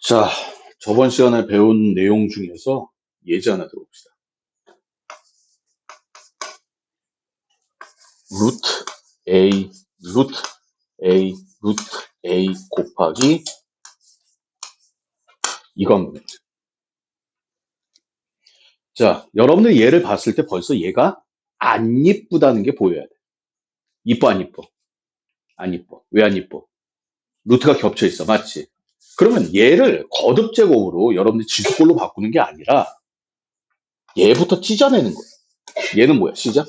자, 저번 시간에 배운 내용 중에서 예제 하나 들어봅시다. 루트 A, 루트 A, 루트 A 곱하기 이건 문제. 자, 여러분들 얘를 봤을 때 벌써 얘가 안 이쁘다는 게 보여야 돼. 이뻐, 안 이뻐? 안 이뻐. 왜 안 이뻐? 루트가 겹쳐 있어. 맞지? 그러면 얘를 거듭 제곱으로 여러분들 지수꼴로 바꾸는 게 아니라 얘부터 찢어내는 거야. 얘는 뭐야? 시작?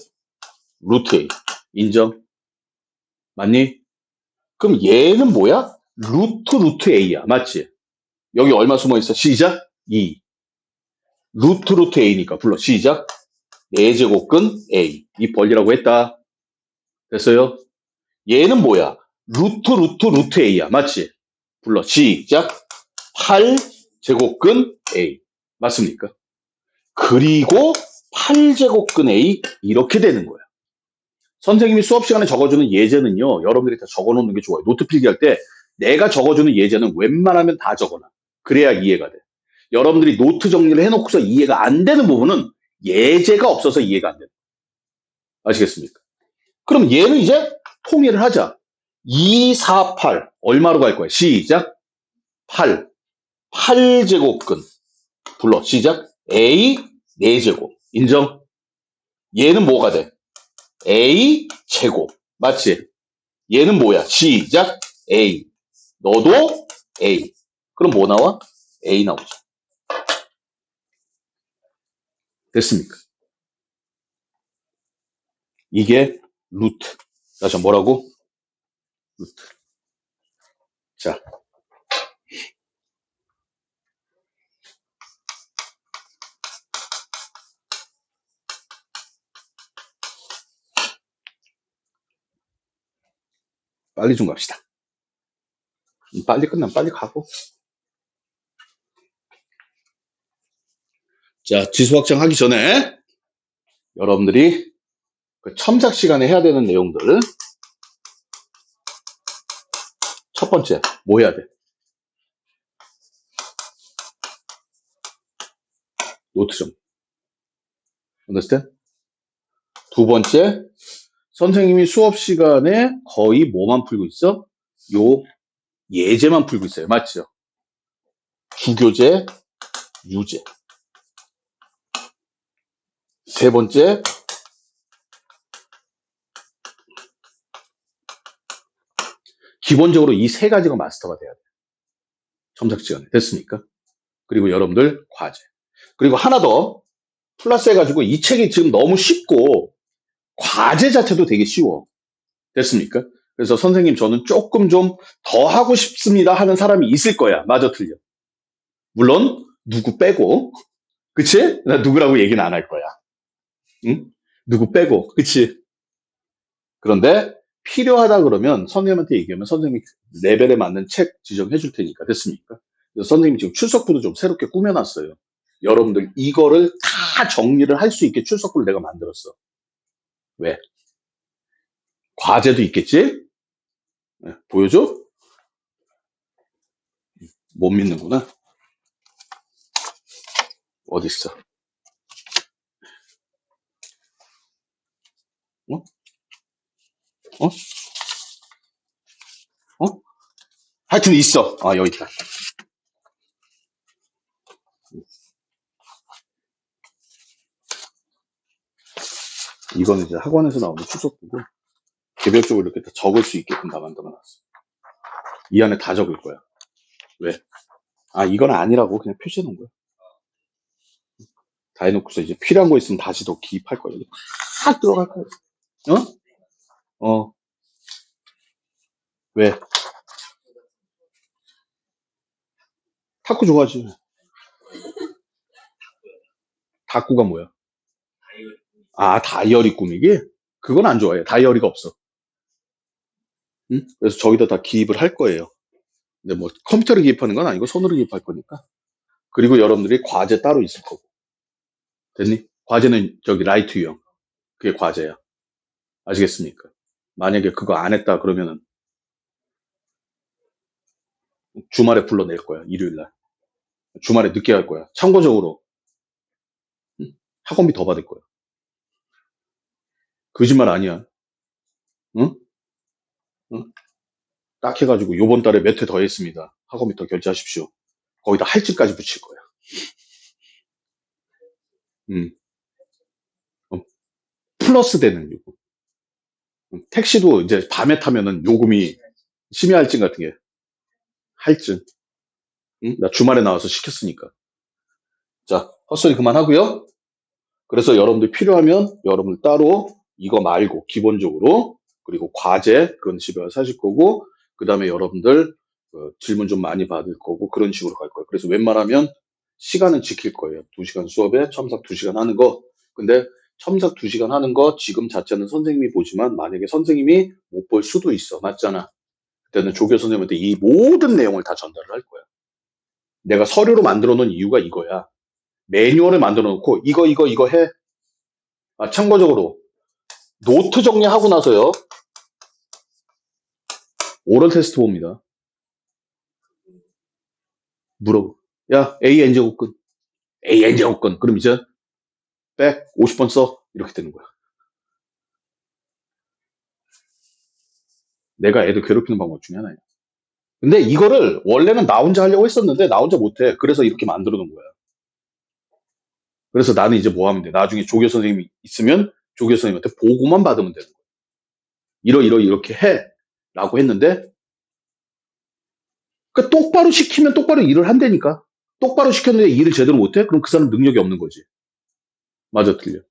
루트 A. 인정? 맞니? 그럼 얘는 뭐야? 루트 A야. 맞지? 여기 얼마 숨어 있어? 시작? 2. 루트 A니까 불러. 시작? 4제곱근 A. 이 벌리라고 했다. 됐어요? 얘는 뭐야? 루트 A야. 맞지? 불러. 시작? 8제곱근 A. 맞습니까? 그리고 8제곱근 A. 이렇게 되는 거야. 선생님이 수업 시간에 적어주는 예제는요, 여러분들이 다 적어놓는 게 좋아요. 노트 필기할 때 내가 적어주는 예제는 웬만하면 다 적어놔. 그래야 이해가 돼. 여러분들이 노트 정리를 해놓고서 이해가 안 되는 부분은 예제가 없어서 이해가 안 돼. 아시겠습니까? 그럼 얘는 이제 통일을 하자. 2, 4, 8. 얼마로 갈 거야? 시작. 8. 8제곱근. 불러. 시작. A 4제곱. 인정? 얘는 뭐가 돼? A 제곱. 맞지? 얘는 뭐야? 시작. A. 너도 A. 그럼 뭐 나와? A 나오죠. 됐습니까? 이게 루트. 다시 뭐라고? 루트. 자. 빨리 좀 갑시다. 빨리 끝나면 빨리 가고. 자, 지수 확정하기 전에 여러분들이 그 첨삭 시간에 해야 되는 내용들. 첫 번째, 뭐 해야 돼? 노트 좀. understand? 두 번째, 선생님이 수업 시간에 거의 뭐만 풀고 있어? 요 예제만 풀고 있어요. 맞죠? 주교재, 유제. 세 번째, 기본적으로 이 세 가지가 마스터가 돼야 돼. 첨삭 시간에. 됐습니까? 그리고 여러분들 과제. 그리고 하나 더 플러스 해가지고 이 책이 지금 너무 쉽고 과제 자체도 되게 쉬워. 됐습니까? 그래서 선생님 저는 조금 좀 더 하고 싶습니다 하는 사람이 있을 거야. 맞아 틀려. 물론 누구 빼고. 그치? 나 누구라고 얘기는 안 할 거야. 응? 누구 빼고. 그치? 그런데 필요하다 그러면 선생님한테 얘기하면 선생님이 레벨에 맞는 책 지정해 줄 테니까. 됐습니까? 그래서 선생님이 지금 출석부도 좀 새롭게 꾸며놨어요. 여러분들 이거를 다 정리를 할 수 있게 출석부를 내가 만들었어. 왜? 과제도 있겠지? 네, 보여줘? 못 믿는구나. 어딨어? 어? 어? 어? 하여튼 있어. 아, 여기 있다. 이거는 이제 학원에서 나오는 출석부고 개별적으로 이렇게 다 적을 수 있게끔 다 만들어놨어. 이 안에 다 적을 거야. 왜? 아, 이건 아니라고 그냥 표시해 놓은 거야. 다 해놓고서 이제 필요한 거 있으면 다시 더 기입할 거야. 다 들어갈 거야. 어? 어. 왜? 탁구 좋아하지. 탁구가 뭐야? 아, 다이어리 꾸미기? 그건 안 좋아해. 다이어리가 없어. 응? 그래서 저기다 다 기입을 할 거예요. 근데 뭐 컴퓨터로 기입하는 건 아니고 손으로 기입할 거니까. 그리고 여러분들이 과제 따로 있을 거고. 됐니? 과제는 저기 라이트 유형. 그게 과제야. 아시겠습니까? 만약에 그거 안 했다 그러면은 주말에 불러낼 거야. 일요일 날. 주말에 늦게 갈 거야. 참고적으로 학원비 더 받을 거야. 거짓말 아니야. 응? 응? 딱 해가지고 요번 달에 몇 회 더 했습니다. 학원비 더 결제하십시오. 거기다 할증까지 붙일 거야. 음, 어, 플러스 되는 요금. 택시도 이제 밤에 타면은 요금이 심야 할증 같은 게 할증. 응? 나 주말에 나와서 시켰으니까. 자, 헛소리 그만하고요. 그래서 여러분들 필요하면 여러분들 따로 이거 말고 기본적으로 그리고 과제 그건 집에 와서 사실 거고 그 다음에 여러분들 질문 좀 많이 받을 거고 그런 식으로 갈 거예요. 그래서 웬만하면 시간은 지킬 거예요. 2시간 수업에 첨삭 2시간 하는 거. 근데 첨삭 2시간 하는 거 지금 자체는 선생님이 보지만 만약에 선생님이 못 볼 수도 있어. 맞잖아. 그때는 조교 선생님한테 이 모든 내용을 다 전달을 할 거야. 내가 서류로 만들어 놓은 이유가 이거야. 매뉴얼을 만들어 놓고 이거 해. 아, 참고적으로 노트 정리하고 나서요. 오럴 테스트 봅니다. 물어보. 야, A N제곱근. A N제곱근. 그럼 이제 백 50번 써. 이렇게 되는 거야. 내가 애들 괴롭히는 방법 중에 하나야. 근데 이거를 원래는 나 혼자 하려고 했었는데 나 혼자 못해. 그래서 이렇게 만들어 놓은 거야. 그래서 나는 이제 뭐 하면 돼? 나중에 조교 선생님이 있으면 조교 선생님한테 보고만 받으면 되는 거야. 이렇게 해. 라고 했는데 그 똑바로 시키면 똑바로 일을 한다니까. 똑바로 시켰는데 일을 제대로 못해? 그럼 그 사람 능력이 없는 거지. 맞아, 틀려.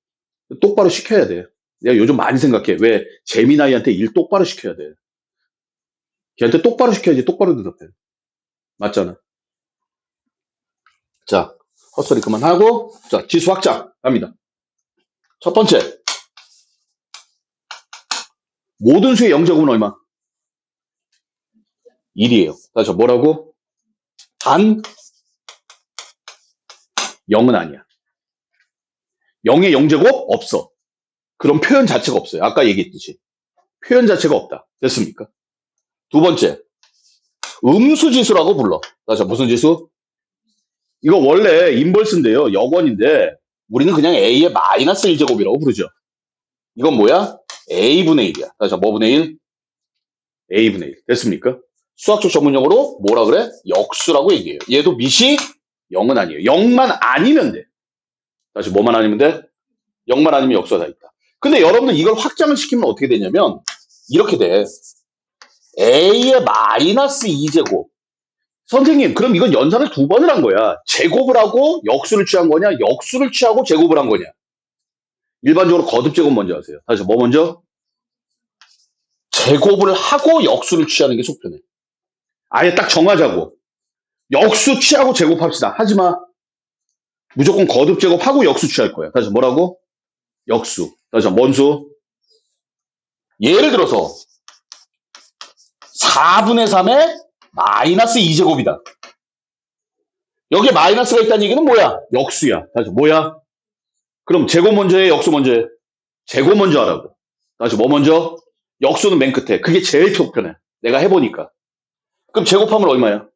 똑바로 시켜야 돼. 내가 요즘 많이 생각해. 왜 재미나이한테 일 똑바로 시켜야 돼. 걔한테 똑바로 시켜야지 똑바로 대답해. 맞잖아. 자, 헛소리 그만하고 자, 지수 확장 갑니다. 첫 번째, 모든 수의 영제곱은 얼마? 1이에요. 다시 뭐라고? 단 0은 아니야. 0의 영제곱 없어. 그럼 표현 자체가 없어요. 아까 얘기했듯이. 표현 자체가 없다. 됐습니까? 두 번째, 음수지수라고 불러. 다시 무슨 지수? 이거 원래 인벌스인데요. 역원인데 우리는 그냥 A의 마이너스 1제곱이라고 부르죠. 이건 뭐야? A분의 1이야. 다시 뭐 분의 1? A분의 1. 됐습니까? 수학적 전문용어로 뭐라 그래? 역수라고 얘기해요. 얘도 밑이 0은 아니에요. 0만 아니면 돼. 다시 뭐만 아니면 돼? 0만 아니면 역수가 다 있다. 근데 여러분들 이걸 확장을 시키면 어떻게 되냐면 이렇게 돼. A의 마이너스 2제곱. 선생님, 그럼 이건 연산을 두 번을 한 거야. 제곱을 하고 역수를 취한 거냐? 역수를 취하고 제곱을 한 거냐? 일반적으로 거듭 제곱 먼저 하세요. 다시 뭐 먼저? 제곱을 하고 역수를 취하는 게 속편해. 아예 딱 정하자고. 역수 취하고 제곱합시다. 하지 마. 무조건 거듭 제곱하고 역수 취할 거야. 다시 뭐라고? 역수. 다시 뭔 수? 예를 들어서 4분의 3의 마이너스 2제곱이다. 여기에 마이너스가 있다는 얘기는 뭐야? 역수야. 다시 뭐야? 그럼 제곱 먼저 해, 역수 먼저 해? 제곱 먼저 하라고. 다시 뭐 먼저? 역수는 맨 끝에. 그게 제일 속편해. 내가 해보니까. 그럼 제곱하면 얼마야?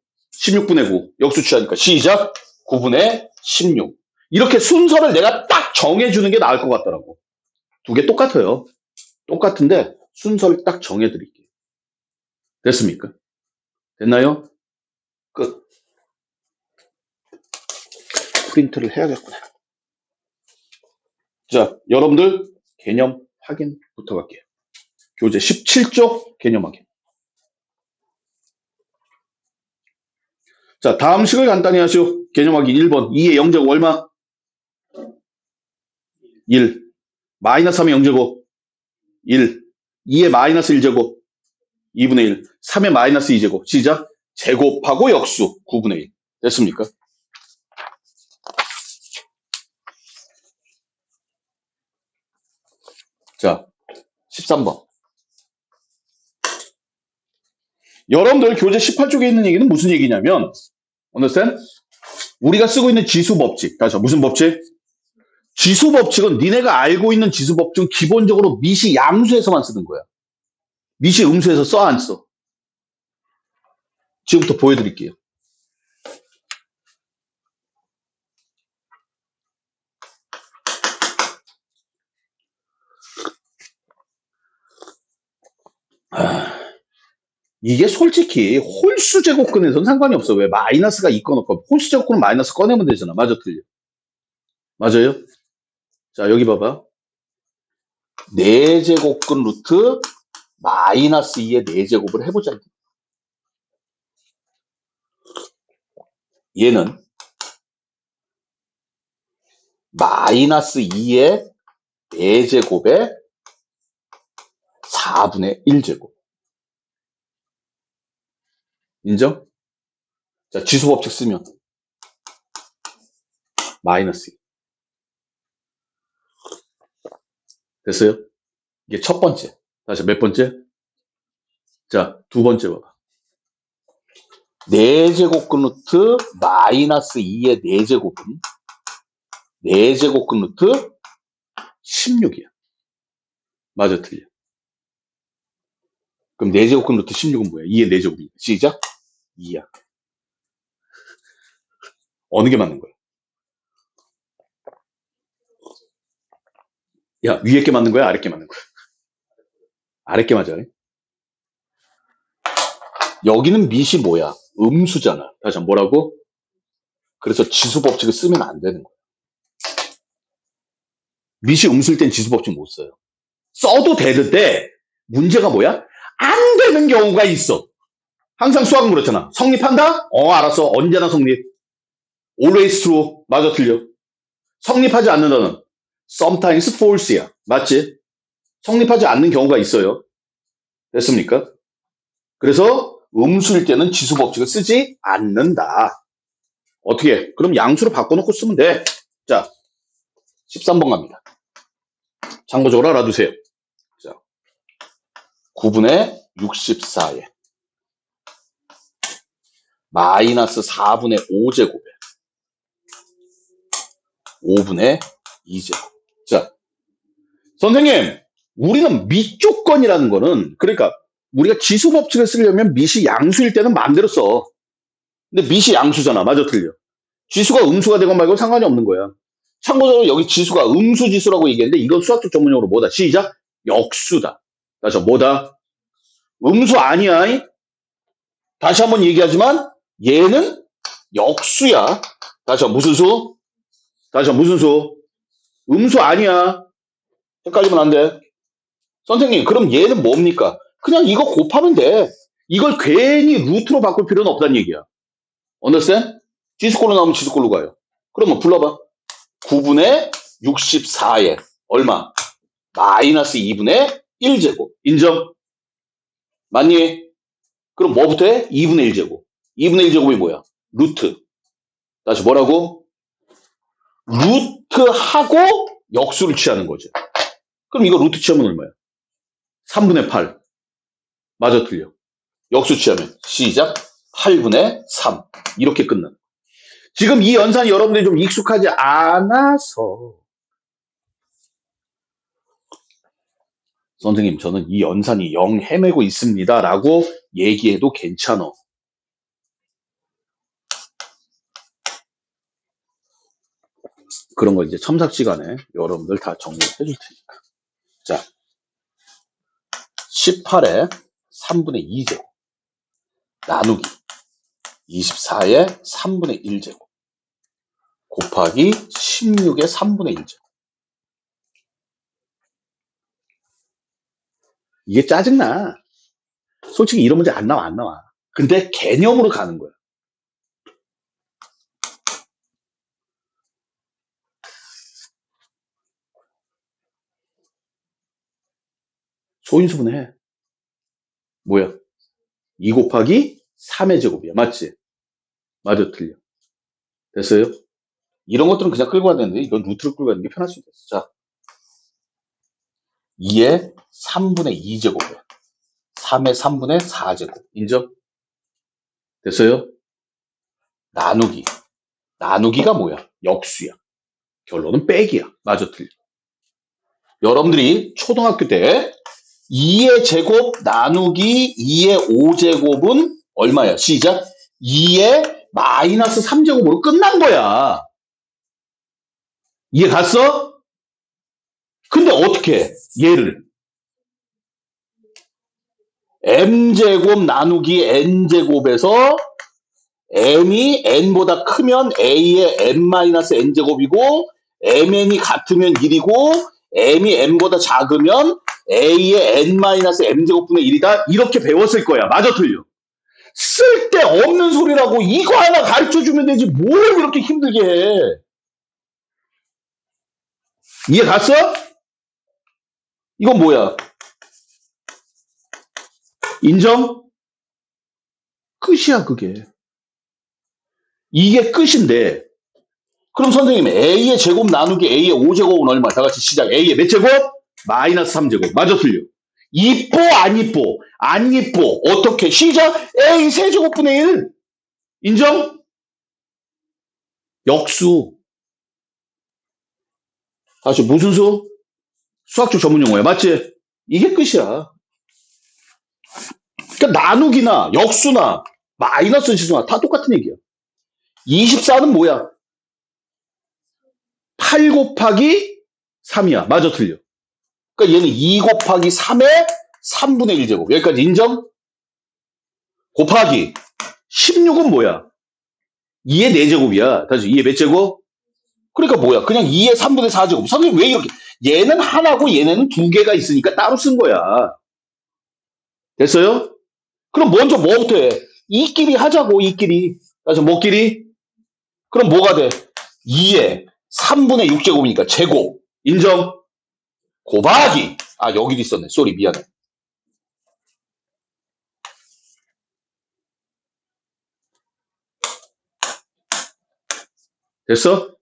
16분의 9. 역수 취하니까. 시작. 9분의 16. 이렇게 순서를 내가 딱 정해주는 게 나을 것 같더라고. 두 개 똑같아요. 똑같은데 순서를 딱 정해드릴게요. 됐습니까? 됐나요? 끝. 프린트를 해야겠구나. 자, 여러분들 개념 확인부터 갈게요. 교재 17쪽 개념 확인. 자, 다음 식을 간단히 하시오. 개념 확인 1번. 2의 0제곱 얼마? 1. 마이너스 3의 0제곱 1. 2의 마이너스 1제곱 2분의 1. 3의 마이너스 2제곱. 시작. 제곱하고 역수 9분의 1. 됐습니까? 자, 13번. 여러분들 교재 18쪽에 있는 얘기는 무슨 얘기냐면 understand? 우리가 쓰고 있는 지수 법칙. 다시 무슨 법칙? 지수 법칙은 니네가 알고 있는 지수 법칙은 기본적으로 밑이 양수에서만 쓰는 거야. 밑이 음수에서 써 안 써? 지금부터 보여드릴게요. 이게 솔직히 홀수 제곱근에서는 상관이 없어. 왜? 마이너스가 있건 없건. 홀수 제곱근은 마이너스 꺼내면 되잖아. 맞아, 틀려? 맞아요? 자, 여기 봐봐. 4제곱근 루트 마이너스 2의 4제곱을 해보자. 얘는 마이너스 2의 4제곱에 4분의 1제곱. 인정? 자, 지수법칙 쓰면 마이너스 2. 됐어요? 이게 첫 번째. 다시 몇 번째? 자, 두 번째 봐봐. 4제곱근 루트 마이너스 2의 4제곱은 4제곱근 루트 16이야. 맞아, 틀려? 그럼 4제곱근 루트 16은 뭐야? 2의 4제곱이니까. 시작. 2야. 어느 게 맞는 거야? 야, 위에 게 맞는 거야? 아래 게 맞는 거야? 아래 게 맞아. 여기는 밑이 뭐야? 음수잖아. 다시 한번 뭐라고? 그래서 지수법칙을 쓰면 안 되는 거야. 밑이 음수일 땐 지수법칙 못 써요. 써도 되는데 문제가 뭐야? 안 되는 경우가 있어. 항상 수학은 그렇잖아. 성립한다? 알았어. 언제나 성립. Always true. 맞아, 틀려? 성립하지 않는다는 sometimes false야. 맞지? 성립하지 않는 경우가 있어요. 됐습니까? 그래서 음수일 때는 지수법칙을 쓰지 않는다. 어떻게? 그럼 양수로 바꿔놓고 쓰면 돼. 자, 13번 갑니다. 참고적으로 알아두세요. 자, 9분의 64에 마이너스 4분의 5제곱에 5분의 2제곱. 자, 선생님, 우리는 밑조건이라는 거는, 그러니까 우리가 지수법칙을 쓰려면 밑이 양수일 때는 마음대로 써. 근데 밑이 양수잖아. 맞아, 틀려? 지수가 음수가 되건 말건 상관이 없는 거야. 참고적으로 여기 지수가 음수지수라고 얘기했는데 이건 수학적 전문용어로 뭐다? 시작. 역수다. 다시 뭐다? 음수 아니야. 다시 한번 얘기하지만 얘는 역수야. 다시 무슨 수? 다시 무슨 수? 음수 아니야. 헷갈리면 안 돼. 선생님, 그럼 얘는 뭡니까? 그냥 이거 곱하면 돼. 이걸 괜히 루트로 바꿀 필요는 없다는 얘기야. understand? 지수꼴로 나오면 지수꼴로 가요. 그러면 불러봐. 9분의 64에 얼마? 마이너스 2분의 1제곱. 인정? 맞니? 그럼 뭐부터 해? 2분의 1제곱. 2분의 1제곱이 뭐야? 루트. 다시 뭐라고? 루트하고 역수를 취하는 거지. 그럼 이거 루트 취하면 얼마야? 3분의 8. 맞아, 틀려? 역수 취하면 시작. 8분의 3. 이렇게 끝나. 지금 이 연산이 여러분들이 좀 익숙하지 않아서 선생님, 저는 이 연산이 영 헤매고 있습니다. 라고 얘기해도 괜찮아. 그런 거 이제 첨삭 시간에 여러분들 다 정리해 줄 테니까. 자, 18에 3분의 2제곱 나누기 24에 3분의 1제곱 곱하기 16의 3분의 1제곱. 이게 짜증나. 솔직히 이런 문제 안 나와. 근데 개념으로 가는 거야. 소인수분해. 뭐야? 2 곱하기 3의 제곱이야. 맞지? 맞아, 틀려. 됐어요? 이런 것들은 그냥 끌고 가야 되는데 이건 루트를 끌고 가는 게 편할 수 있겠어. 자, 2의 3분의 2제곱이야. 3의 3분의 4제곱. 인정? 됐어요? 나누기. 나누기가 뭐야? 역수야. 결론은 빼기야. 맞아, 틀려. 여러분들이 초등학교 때 2의 제곱 나누기 2의 5제곱은 얼마야? 시작. 2의 마이너스 3제곱으로 끝난 거야. 이해 갔어? 근데 어떻게 해? 얘를 m제곱 나누기 n제곱에서 m이 n보다 크면 a의 n-n제곱이고 mn이 같으면 1이고 m이 m보다 작으면 a의 n-m제곱분의 1이다. 이렇게 배웠을 거야. 맞아 틀려? 쓸데없는 소리라고. 이거 하나 가르쳐주면 되지 뭘 이렇게 힘들게 해. 이해 갔어? 이건 뭐야? 인정? 끝이야 그게. 이게 끝인데 그럼 선생님 a의 제곱 나누기 a의 5제곱은 얼마? 다 같이 시작. a의 몇 제곱? 마이너스 3제곱. 맞아 틀려? 이뻐 안 이뻐? 안 이뻐. 어떻게? 시작. a 세제곱분의 1. 인정? 역수. 다시 무슨 수? 수학적 전문 용어야. 맞지? 이게 끝이야. 그러니까 나누기나 역수나 마이너스 지수나 다 똑같은 얘기야. 24는 뭐야? 8 곱하기 3이야. 맞아 틀려? 그러니까 얘는 2 곱하기 3의 3분의 1제곱. 여기까지 인정? 곱하기 16은 뭐야? 2의 4제곱이야. 다시 2의 몇 제곱? 그러니까 뭐야? 그냥 2의 3분의 4제곱. 선생님 왜 이렇게? 얘는 하나고 얘네는 두 개가 있으니까 따로 쓴 거야. 됐어요? 그럼 먼저 뭐부터 해? 이끼리 하자고, 이끼리. 다시 뭐끼리? 그럼 뭐가 돼? 2의 3분의 6제곱이니까 제곱. 인정? 곱하기. 아, 여기도 있었네. 쏘리, 미안해. 됐어?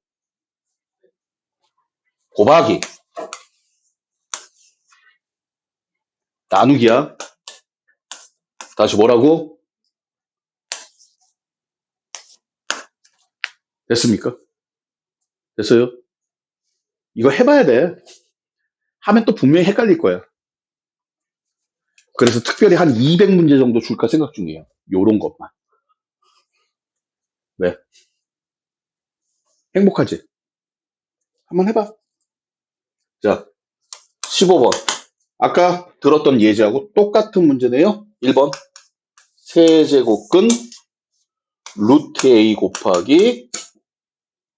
곱하기. 나누기야. 다시 뭐라고? 됐습니까? 됐어요? 이거 해봐야 돼. 하면 또 분명히 헷갈릴 거야. 그래서 특별히 한 200문제 정도 줄까 생각 중이에요. 요런 것만. 왜? 행복하지? 한번 해봐. 자, 15번. 아까 들었던 예제하고 똑같은 문제네요. 1번. 세제곱근 루트 A 곱하기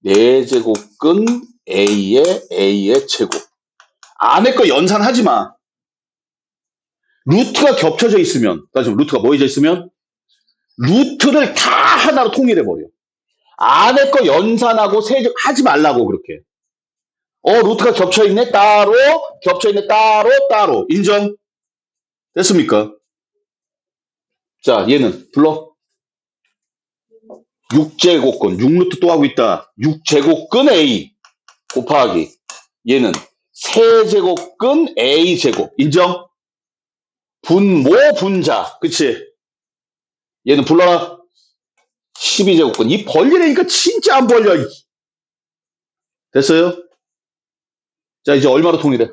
4제곱근 A의 제곱. 안에 거 연산하지 마. 루트가 겹쳐져 있으면, 다시 루트가 뭐해져 있으면? 루트를 다 하나로 통일해버려. 안에 거 연산하고 세제곱 하지 말라고 그렇게. 루트가 겹쳐있네? 따로, 겹쳐있네? 따로, 따로. 인정? 됐습니까? 자, 얘는 불러. 6제곱근, 6루트 또 하고 있다. 6제곱근 A 곱하기. 얘는 세제곱근 A제곱. 인정? 분모, 분자. 그치? 얘는 불러라. 12제곱근. 이 벌리라니까 진짜 안 벌려. 됐어요? 자, 이제 얼마로 통일해?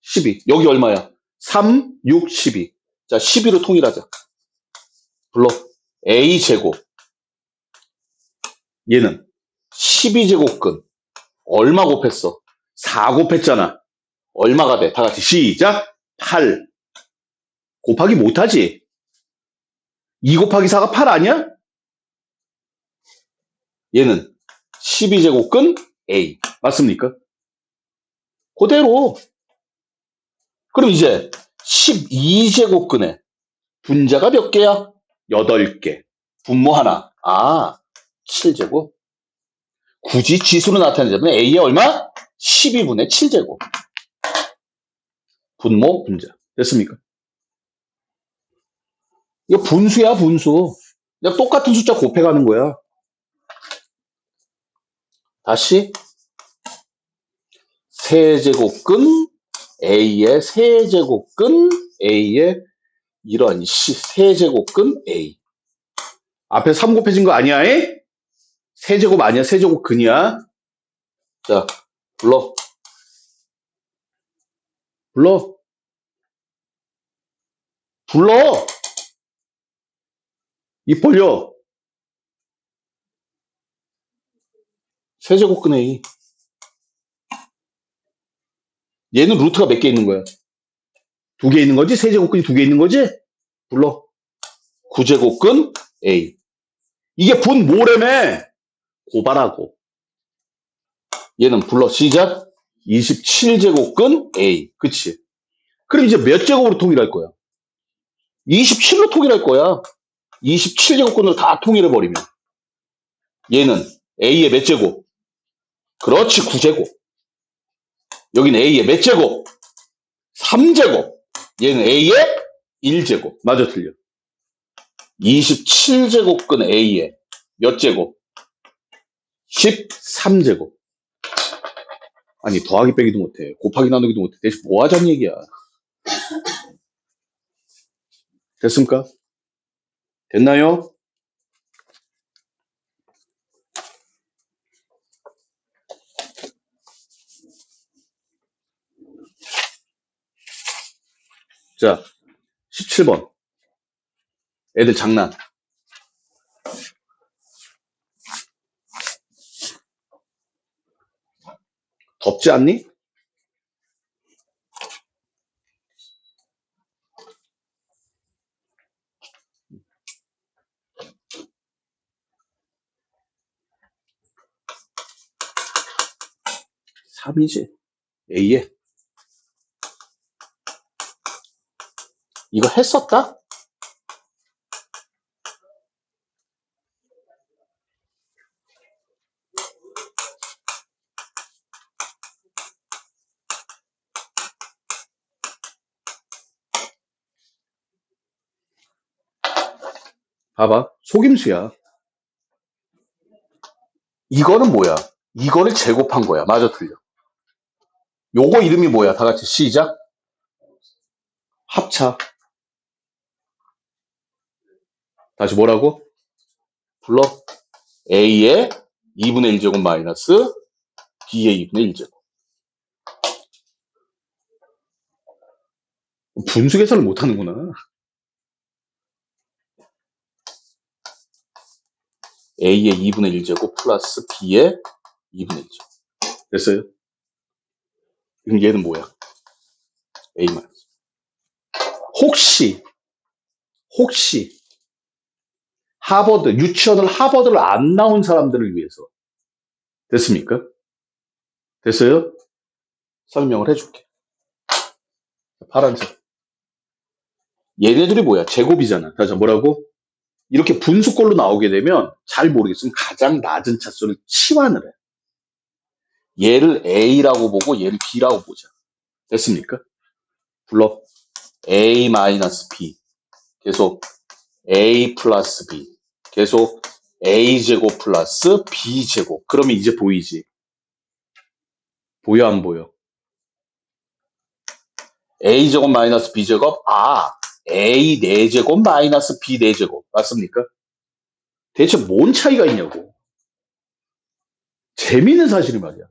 12. 여기 얼마야? 3, 6, 12. 자, 12로 통일하자. 불러. A제곱. 얘는 12제곱근. 얼마 곱했어? 4 곱했잖아. 얼마가 돼? 다 같이 시작. 8. 곱하기 못하지? 2 곱하기 4가 8 아니야? 얘는 12제곱근 A. 맞습니까? 그대로. 그럼 이제 12제곱근에 분자가 몇 개야? 8개. 분모 하나. 아, 7제곱. 굳이 지수로 나타내자면 A의 얼마? 12분의 7제곱. 분모, 분자. 됐습니까? 이거 분수야, 분수. 그냥 똑같은 숫자 곱해가는 거야. 다시 세제곱근 A의 세제곱근 A의 이런 세제곱근 A. 앞에 3 곱해진 거 아니야? 에? 세제곱 아니야? 세제곱근이야? 자, 불러. 불러. 불러. 입 벌려. 세제곱근 A. 얘는 루트가 몇 개 있는 거야? 두 개 있는 거지? 세제곱근이 두 개 있는 거지? 불러. 구제곱근 A. 이게 분 뭐래매? 고발하고. 얘는 불러. 시작. 27제곱근 A. 그치? 그럼 이제 몇 제곱으로 통일할 거야? 27로 통일할 거야. 27제곱근으로 다 통일해버리면. 얘는 A의 몇 제곱? 그렇지, 9제곱. 여기는 A의 몇 제곱? 3제곱. 얘는 A의 1제곱. 맞아, 틀려. 27제곱근 A의 몇 제곱? 13제곱. 아니, 더하기 빼기도 못해. 곱하기 나누기도 못해. 대체 뭐 하자는 얘기야. 됐습니까? 됐나요? 자, 17번. 애들 장난. 덥지 않니? 삼이지 A에. 이거 했었다? 봐봐. 속임수야. 이거는 뭐야? 이거를 제곱한 거야. 맞아, 틀려. 요거 이름이 뭐야? 다 같이 시작. 합차. 다시 뭐라고? 불러. A의 2분의 1제곱 마이너스 B의 2분의 1제곱. 분수 계산을 못하는구나. A의 2분의 1제곱 플러스 B의 2분의 1제곱. 됐어요? 그럼 얘는 뭐야? A 마이너스. 혹시 하버드, 유치원을 하버드를 안 나온 사람들을 위해서. 됐습니까? 됐어요? 설명을 해줄게. 파란색. 얘네들이 뭐야? 제곱이잖아. 다시 뭐라고? 이렇게 분수꼴로 나오게 되면 잘 모르겠으면 가장 낮은 차수를 치환을 해. 얘를 A라고 보고 얘를 B라고 보자. 됐습니까? 불러. A 마이너스 B. 계속 A 플러스 B. 계속 A제곱 플러스 B제곱. 그러면 이제 보이지? 보여, 안 보여? A제곱 마이너스 B제곱. A 4제곱 마이너스 B 4제곱. 맞습니까? 대체 뭔 차이가 있냐고. 재미있는 사실이 말이야.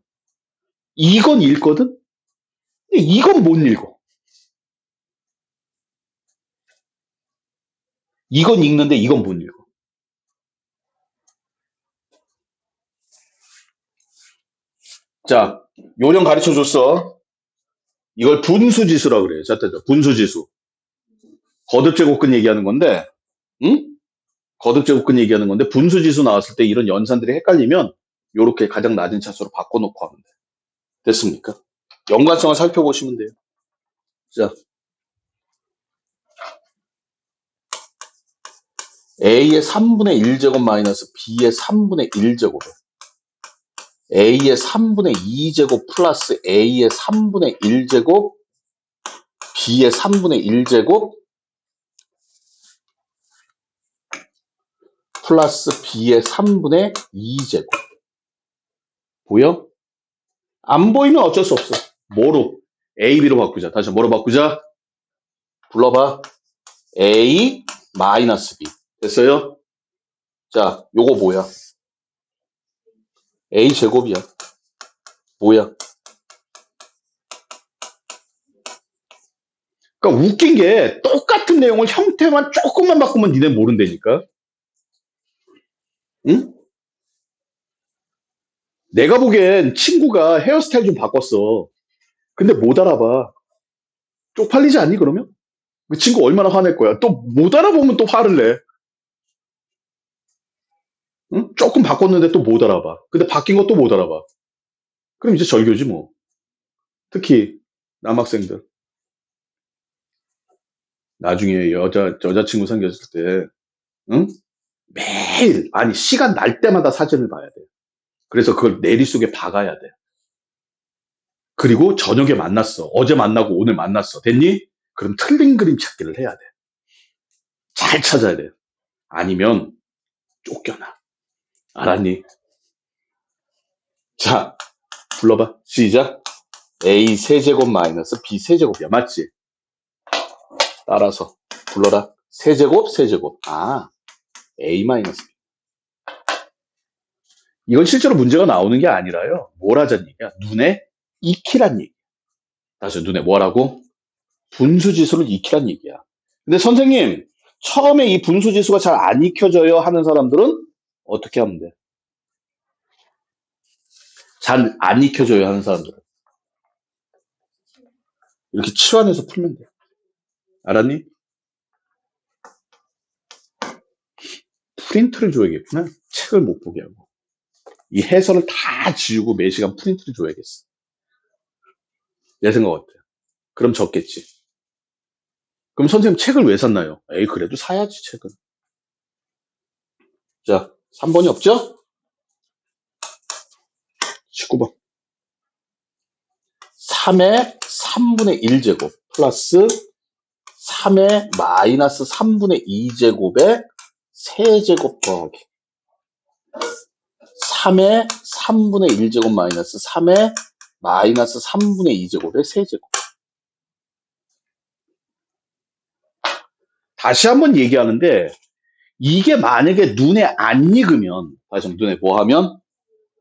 이건 읽거든? 근데 이건 못 읽어. 이건 읽는데 이건 못 읽어. 자, 요령 가르쳐 줬어. 이걸 분수지수라고 그래요. 자, 분수지수. 거듭제곱근 얘기하는 건데, 응? 거듭제곱근 얘기하는 건데, 분수지수 나왔을 때 이런 연산들이 헷갈리면, 요렇게 가장 낮은 차수로 바꿔놓고 하면 돼. 됐습니까? 연관성을 살펴보시면 돼요. 자, A의 3분의 1제곱 마이너스 B의 3분의 1제곱. A의 3분의 2제곱 플러스 A의 3분의 1제곱, B의 3분의 1제곱, 플러스 B의 3분의 2제곱. 보여? 안 보이면 어쩔 수 없어. 뭐로? A, B로 바꾸자. 다시 뭐로 바꾸자? 불러봐. A 마이너스 B. 됐어요? 자, 요거 뭐야? A 제곱이야. 뭐야? 그러니까 웃긴 게 똑같은 내용을 형태만 조금만 바꾸면 니네 모른다니까. 응? 내가 보기엔 친구가 헤어스타일 좀 바꿨어. 근데 못 알아봐. 쪽팔리지 않니, 그러면? 그 친구 얼마나 화낼 거야? 또 못 알아보면 또 화를 내. 응? 조금 바꿨는데 또 못 알아봐. 근데 바뀐 것도 못 알아봐. 그럼 이제 절교지, 뭐. 특히, 남학생들. 나중에 여자친구 생겼을 때, 응? 매일, 아니, 시간 날 때마다 사진을 봐야 돼. 그래서 그걸 내리 속에 박아야 돼. 그리고 저녁에 만났어. 어제 만나고 오늘 만났어. 됐니? 그럼 틀린 그림 찾기를 해야 돼. 잘 찾아야 돼. 아니면 쫓겨나. 알았니? 자, 불러봐. 시작. A 세제곱 마이너스 B 세제곱이야. 맞지? 따라서 불러라. 세제곱, 세제곱. 아, A 마이너스 B. 이건 실제로 문제가 나오는 게 아니라요. 뭘 하자는 얘기야? 눈에 익히란 얘기. 다시 눈에 뭐라고? 분수지수를 익히란 얘기야. 근데 선생님, 처음에 이 분수지수가 잘 안 익혀져요 하는 사람들은 어떻게 하면 돼? 잘 안 익혀져요 하는 사람들은 이렇게 치환해서 풀면 돼. 알았니? 프린트를 줘야겠구나. 책을 못 보게 하고. 이 해설을 다 지우고 매시간 프린트를 줘야겠어. 내 생각 어때? 그럼 적겠지. 그럼 선생님 책을 왜 샀나요? 에이, 그래도 사야지, 책은. 자, 3번이 없죠? 19번. 3의 3분의 1제곱 플러스 3의 마이너스 3분의 2제곱의 세제곱 더하기 3의 3분의 1제곱 마이너스 3의 마이너스 3분의 2제곱의 세제곱. 다시 한번 얘기하는데 이게 만약에 눈에 안 익으면 다시 한번 눈에 뭐 하면?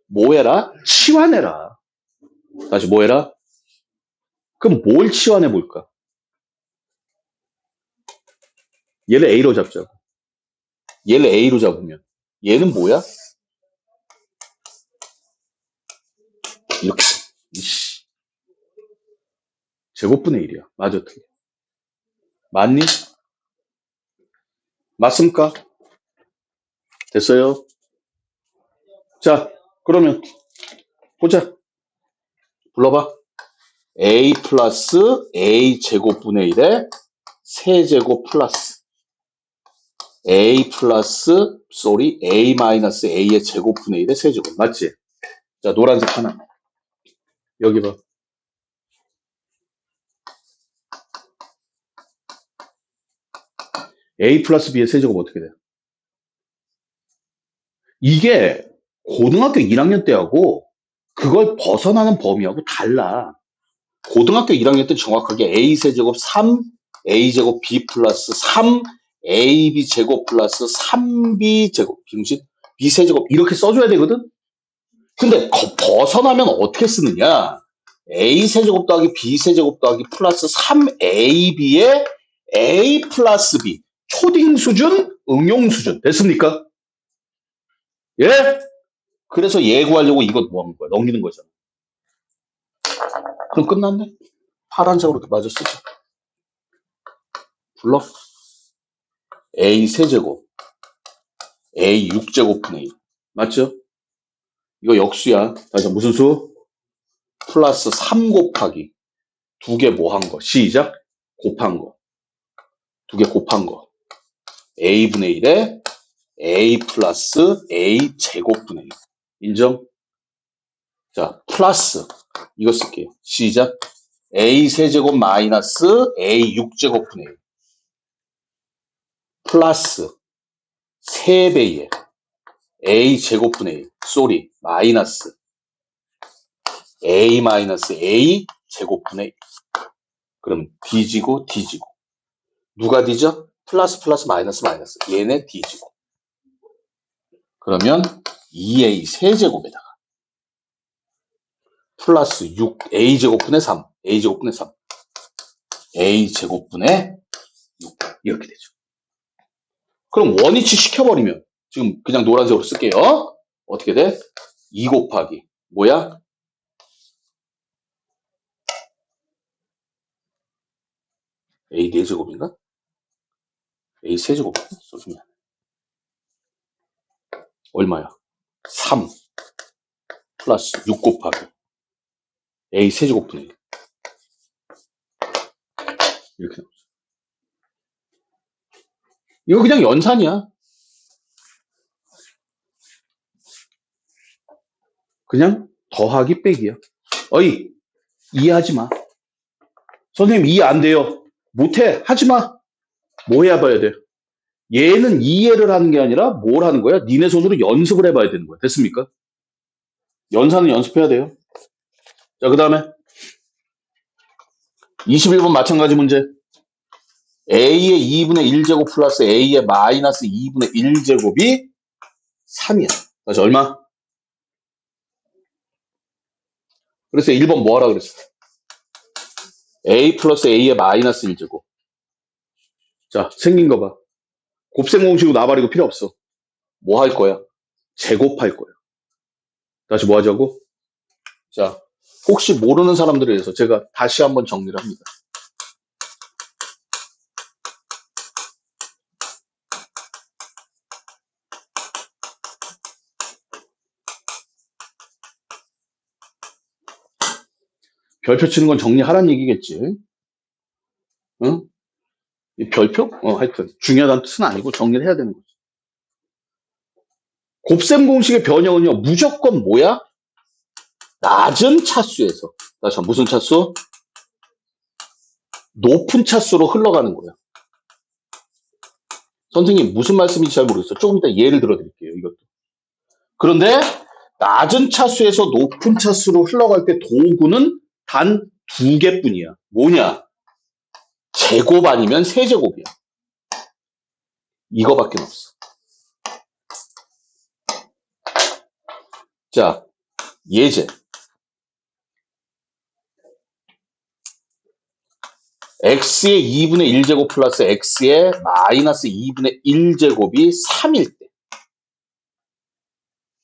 뭐 해라? 치환해라. 다시 뭐 해라? 그럼 뭘 치환해 볼까? 얘를 A로 잡자고. 얘를 A로 잡으면 얘는 뭐야? 이렇게. 이씨. 제곱분의 1이야. 맞아, 틀려. 맞니? 맞습니까? 됐어요? 자, 그러면 보자. 불러봐. A 플러스 A 제곱분의 1에 세제곱 플러스 A 플러스 A 마이너스 A의 제곱분의 1의 세제곱. 맞지? 자, 노란색 하나. 여기 봐. A 플러스 B의 세제곱 어떻게 돼? 이게 고등학교 1학년 때하고 그걸 벗어나는 범위하고 달라. 고등학교 1학년 때 정확하게 A 세제곱 3, A 제곱 B 플러스 3, AB 제곱 플러스 3B 제곱, B 세제곱 이렇게 써줘야 되거든? 근데 벗어나면 어떻게 쓰느냐? A 세제곱 더하기 B 세제곱 더하기 플러스 3AB에 A 플러스 B. 초딩 수준, 응용 수준. 됐습니까? 예? 그래서 예구하려고 이거 뭐 하는 거야? 넘기는 거잖아. 그럼 끝났네? 파란색으로 이렇게 마저 쓰자. 불러. A 세제곱, A 6제곱분의 1. 맞죠? 이거 역수야. 다시 무슨 수? 플러스 3 곱하기. 두 개 뭐 한 거. 시작. 곱한 거. 두 개 곱한 거. A분의 1에 A 플러스 A 제곱분의 1. 인정? 자, 플러스. 이거 쓸게요. 시작. A 세제곱 마이너스 A 6제곱분의 1. 플러스 3배의 A 제곱분의 1. 쏘리. 마이너스 A 마이너스 A 제곱분의 1. 그럼 뒤지고 뒤지고. 누가 뒤져? 플러스 플러스 마이너스 마이너스. 얘네 뒤지고. 그러면 2A 세제곱에다가 플러스 6A 제곱분의 3. A 제곱분의 3. A 제곱분의 6. 이렇게 되죠. 그럼 원위치 시켜버리면 지금 그냥 노란색으로 쓸게요. 어떻게 돼? 2 곱하기. 뭐야? A 4제곱인가? A 세제곱 써주면 얼마야? 3 플러스 6 곱하기 A 세제곱분의 1 이렇게 나오죠. 이거 그냥 연산이야. 그냥 더하기 빼기야. 어이, 이해하지 마. 선생님 이해 안 돼요. 못해. 하지 마. 뭐 해야 봐야 돼? 얘는 이해를 하는 게 아니라 뭘 하는 거야? 니네 손으로 연습을 해봐야 되는 거야. 됐습니까? 연산은 연습해야 돼요. 자, 그 다음에 21번 마찬가지 문제. A의 2분의 1제곱 플러스 A의 마이너스 2분의 1제곱이 3이야. 다시 얼마? 그래서 1번 뭐 하라 그랬어? A 플러스 A의 마이너스 1제곱. 자, 생긴 거 봐. 곱셈 공식으로 나발이고 필요 없어. 뭐 할 거야? 제곱할 거야. 다시 뭐 하자고? 자, 혹시 모르는 사람들에 대해서 제가 다시 한번 정리를 합니다. 별표 치는 건 정리하란 얘기겠지. 응? 이 별표? 하여튼 중요하다는 뜻은 아니고 정리를 해야 되는 거지. 곱셈 공식의 변형은요, 무조건 뭐야? 낮은 차수에서. 다시 무슨 차수? 높은 차수로 흘러가는 거야. 선생님 무슨 말씀인지 잘 모르겠어요. 조금 이따 예를 들어 드릴게요. 이것도. 그런데 낮은 차수에서 높은 차수로 흘러갈 때 도구는 단 2개뿐이야. 뭐냐? 제곱 아니면 세제곱이야. 이거밖에 없어. 자, 예제. x의 2분의 1제곱 플러스 x의 마이너스 2분의 1제곱이 3일 때.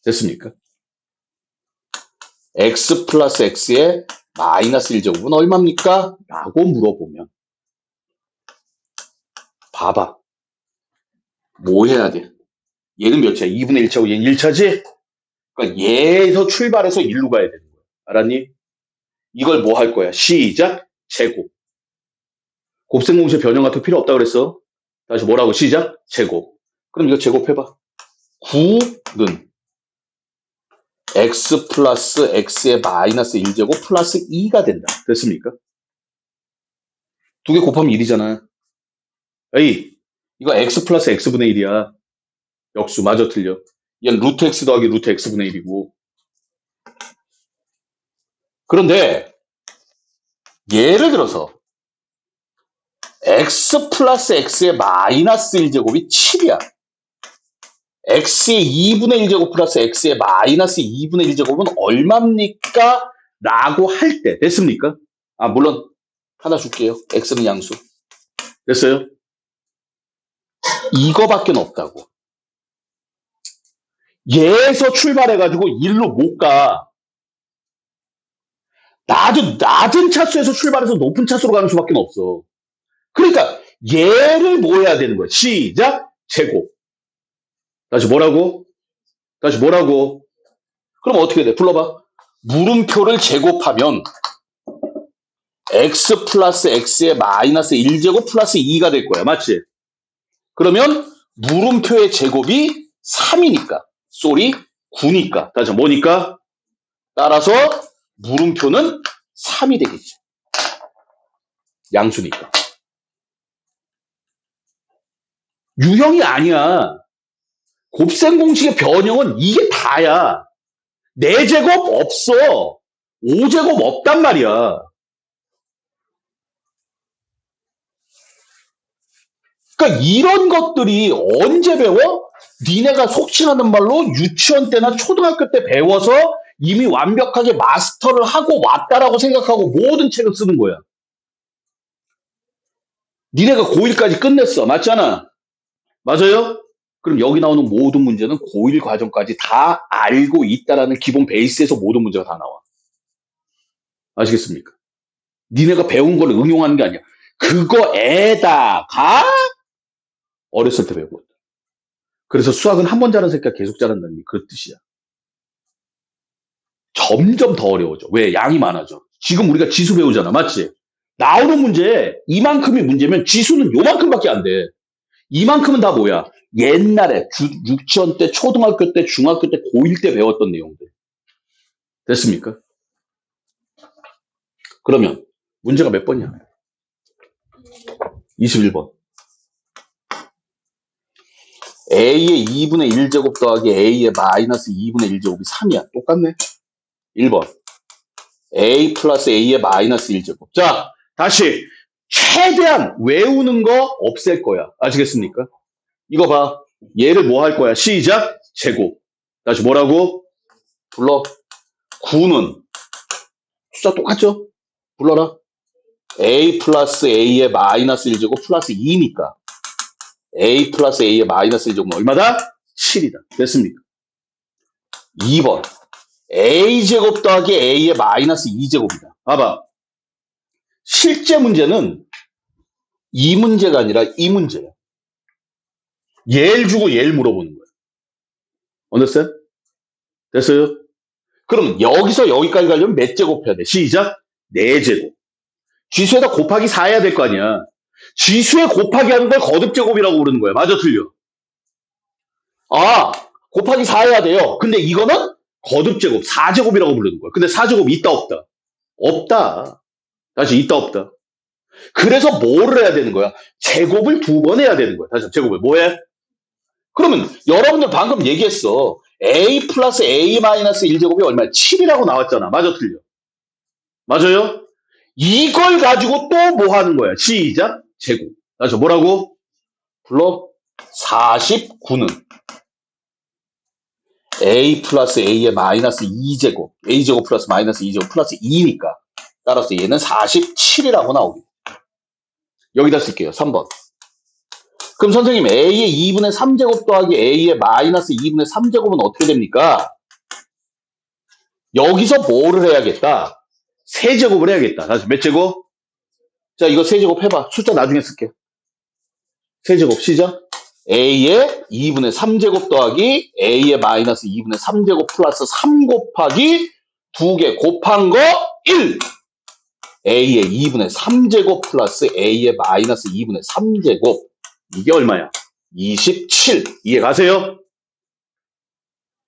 됐습니까? x 플러스 x의 마이너스 1제곱은 얼마입니까? 라고 물어보면 봐봐. 뭐 해야 돼? 얘는 몇이야? 2분의 1차고 얘는 1차지? 그러니까 얘에서 출발해서 1로 가야 되는 거야. 알았니? 이걸 뭐 할 거야? 시작! 제곱. 곱셈 공식 변형 같은 거 필요 없다 그랬어. 다시 뭐라고? 시작! 제곱. 그럼 이거 제곱해봐. 9는 x 플러스 x의 마이너스 1제곱 플러스 2가 된다. 됐습니까? 두 개 곱하면 1이잖아. 에이, 이거 x 플러스 x분의 1이야. 역수, 마저 틀려. 얘는 루트 x 더하기 루트 x분의 1이고. 그런데 예를 들어서 x 플러스 x의 마이너스 1제곱이 7이야. x의 2분의 1제곱 플러스 x의 마이너스 2분의 1제곱은 얼마입니까? 라고 할 때 됐습니까? 아, 물론 하나 줄게요. x는 양수. 됐어요? 이거밖에 없다고. 얘에서 출발해가지고 1로 못 가. 낮은 차수에서 출발해서 높은 차수로 가는 수밖에 없어. 그러니까 얘를 뭐 해야 되는 거야? 시작! 제곱. 다시 뭐라고? 다시 뭐라고? 그럼 어떻게 돼? 불러봐. 물음표를 제곱하면 x 플러스 x의 마이너스 1제곱 플러스 2가 될 거야. 맞지? 그러면 물음표의 제곱이 3이니까. 쏘리 9니까. 다시 뭐니까? 따라서 물음표는 3이 되겠지. 양수니까. 유형이 아니야. 곱셈 공식의 변형은 이게 다야. 4제곱 없어. 5제곱 없단 말이야. 그러니까 이런 것들이 언제 배워? 니네가 속칭하는 말로 유치원 때나 초등학교 때 배워서 이미 완벽하게 마스터를 하고 왔다라고 생각하고 모든 책을 쓰는 거야. 니네가 고1까지 끝냈어. 맞잖아? 맞아요? 그럼 여기 나오는 모든 문제는 고1 과정까지 다 알고 있다라는 기본 베이스에서 모든 문제가 다 나와. 아시겠습니까? 니네가 배운 걸 응용하는 게 아니야. 그거에다가 어렸을 때 배우고. 그래서 수학은 한 번 잘하는 새끼가 계속 잘한다는 게 그 뜻이야. 점점 더 어려워져. 왜? 양이 많아져. 지금 우리가 지수 배우잖아. 맞지? 나오는 문제, 이만큼이 문제면 지수는 요만큼밖에 안 돼. 이만큼은 다 뭐야? 옛날에 유치원 때, 초등학교 때, 중학교 때, 고1 때 배웠던 내용들. 됐습니까? 그러면 문제가 몇 번이야? 21번. A의 2분의 1제곱 더하기 A의 마이너스 2분의 1제곱이 3이야. 똑같네. 1번. A 플러스 A의 마이너스 1제곱. 자, 다시. 최대한 외우는 거 없앨 거야. 아시겠습니까? 이거 봐. 얘를 뭐 할 거야? 시작. 제곱. 다시 뭐라고? 불러. 9는 숫자 똑같죠? 불러라. A 플러스 A의 마이너스 1제곱 플러스 2니까. A 플러스 A의 마이너스 1제곱은 얼마다? 7이다. 됐습니까? 2번. A제곱 더하기 A의 마이너스 2제곱이다. 봐봐. 실제 문제는 이 문제가 아니라 이 문제야. 얘를 주고 얘를 물어보는 거야. understand? 됐어요? 그럼 여기서 여기까지 가려면 몇 제곱 해야 돼? 시작. 4제곱. 지수에다 곱하기 4 해야 될 거 아니야. 지수에 곱하기 하는 걸 거듭제곱이라고 부르는 거야. 맞아, 틀려? 아, 곱하기 4 해야 돼요. 근데 이거는 거듭제곱, 4제곱이라고 부르는 거야. 근데 4제곱 있다, 없다? 없다. 다시 있다, 없다. 그래서 뭐를 해야 되는 거야? 제곱을 2번 해야 되는 거야. 다시 제곱을 뭐 해? 그러면 여러분들 방금 얘기했어. A 플러스 A 마이너스 1제곱이 얼마야? 7이라고 나왔잖아. 맞아, 틀려? 맞아요? 이걸 가지고 또 뭐 하는 거야? 시작. 제곱. 다시 뭐라고? 불러. 49는 A 플러스 A의 마이너스 2제곱. A제곱 플러스 마이너스 2제곱 플러스 2니까. 따라서 얘는 47이라고 나오게. 여기다 쓸게요. 3번. 그럼 선생님 A의 2분의 3제곱 더하기 A의 마이너스 2분의 3제곱은 어떻게 됩니까? 여기서 뭐를 해야겠다? 세제곱을 해야겠다. 다시 몇 제곱? 자, 이거 세제곱 해봐. 숫자 나중에 쓸게. 세제곱 시작. A의 2분의 3제곱 더하기 A의 마이너스 2분의 3제곱 플러스 3 곱하기 2개 곱한 거 1. A의 2분의 3제곱 플러스 A의 마이너스 2분의 3제곱. 이게 얼마야? 27. 이해 가세요?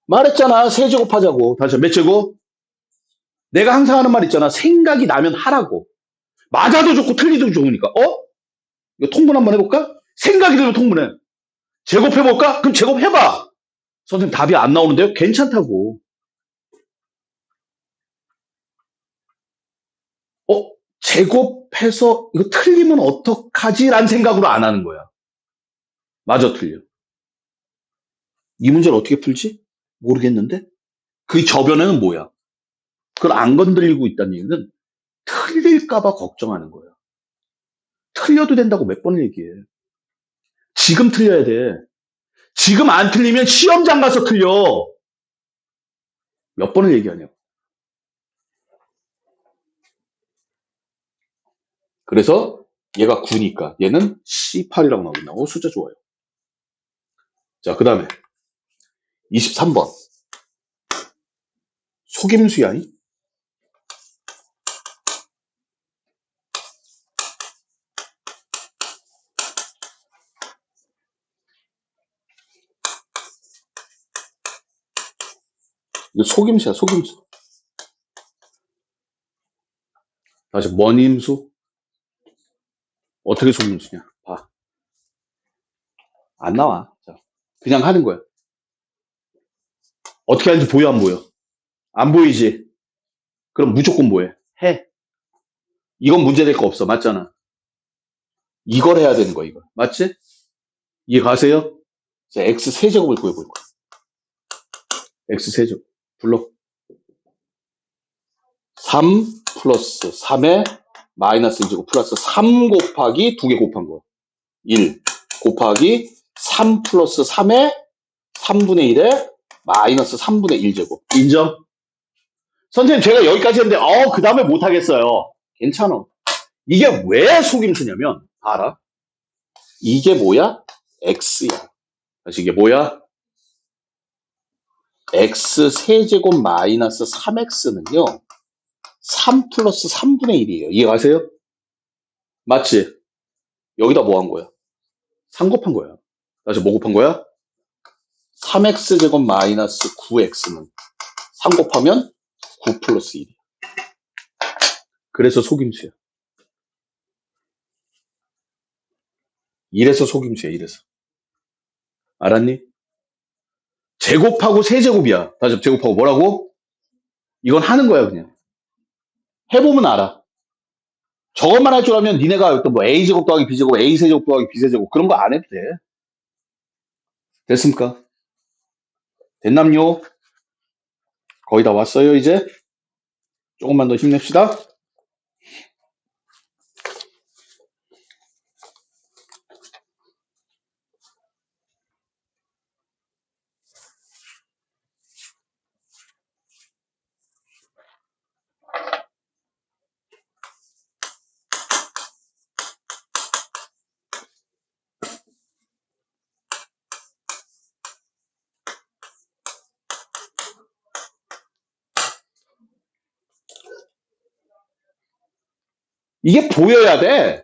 말했잖아. 세제곱 하자고. 다시 몇 제곱? 내가 항상 하는 말 있잖아. 생각이 나면 하라고. 맞아도 좋고 틀리도 좋으니까. 이거 통분 한번 해볼까? 생각이 들면 통분해. 제곱해볼까? 그럼 제곱해봐. 선생님 답이 안 나오는데요? 괜찮다고. 제곱해서 이거 틀리면 어떡하지? 라는 생각으로 안 하는 거야. 맞아, 틀려. 이 문제를 어떻게 풀지? 모르겠는데? 그 저변에는 뭐야? 그걸 안 건드리고 있다는 얘기는 틀릴까봐 걱정하는 거야. 틀려도 된다고 몇 번을 얘기해. 지금 틀려야 돼. 지금 안 틀리면 시험장 가서 틀려. 몇 번을 얘기하냐고. 그래서 얘가 9니까 얘는 C8이라고 나오겠나. 숫자 좋아요. 자, 그 다음에 23번. 속임수야. 이거 속임수야, 속임수. 다시 원임수. 어떻게 속임수냐. 봐. 안 나와. 자, 그냥 하는 거야. 어떻게 하는지 보여, 안 보여? 안 보이지? 그럼 무조건 뭐해? 해. 이건 문제 될 거 없어. 맞잖아. 이걸 해야 되는 거야, 이거. 맞지? 이해 가세요? 자, x 세제곱을 구해볼 거야. x 세제곱. 불러. 3 플러스 3의 마이너스 1제곱 플러스 3 곱하기 2개 곱한 거. 1 곱하기 3 플러스 3의 3분의 1에 마이너스 3분의 1제곱. 인정? 선생님, 제가 여기까지 했는데, 그 다음에 못하겠어요. 괜찮아. 이게 왜 속임수냐면, 알아? 이게 뭐야? x야. 다시 이게 뭐야? x 세제곱 마이너스 3x는요, 3 플러스 3분의 1이에요. 이해가세요? 맞지? 여기다 뭐 한 거야? 3 곱한 거야. 다시 뭐 곱한 거야? 3x제곱 마이너스 9x는 3 곱하면 9 플러스 1이야. 그래서 속임수야. 이래서 속임수야, 이래서. 알았니? 제곱하고 세제곱이야. 다시 제곱하고 뭐라고? 이건 하는 거야, 그냥. 해보면 알아. 저것만 할 줄 알면 니네가 또 뭐 a제곱 더하기 b제곱, a세제곱 더하기 b세제곱 그런 거 안 해도 돼. 됐습니까? 됐남요? 거의 다 왔어요, 이제? 조금만 더 힘냅시다. 이게 보여야 돼.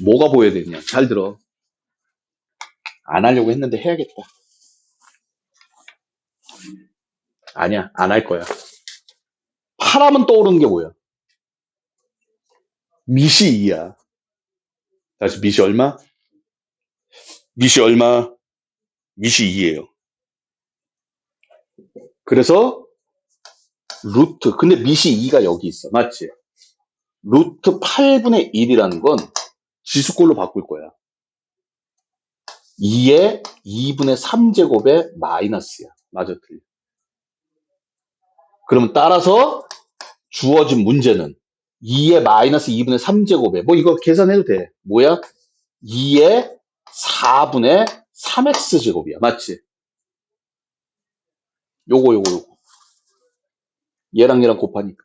뭐가 보여야 되냐? 잘 들어. 안 하려고 했는데 해야겠다. 아니야, 안 할 거야. 파라면 떠오르는 게 뭐야? 밑이 2야. 다시 밑이 얼마? 밑이 얼마? 밑이 2예요. 그래서 루트, 근데 밑이 2가 여기 있어. 맞지? 루트 8분의 1이라는 건 지수꼴로 바꿀 거야. 2에 2분의 3제곱의 마이너스야. 맞아, 틀려. 그러면 따라서 주어진 문제는 2에 마이너스 2분의 3제곱에 뭐 이거 계산해도 돼. 뭐야? 2에 4분의 3x제곱이야. 맞지? 요거. 얘랑 곱하니까.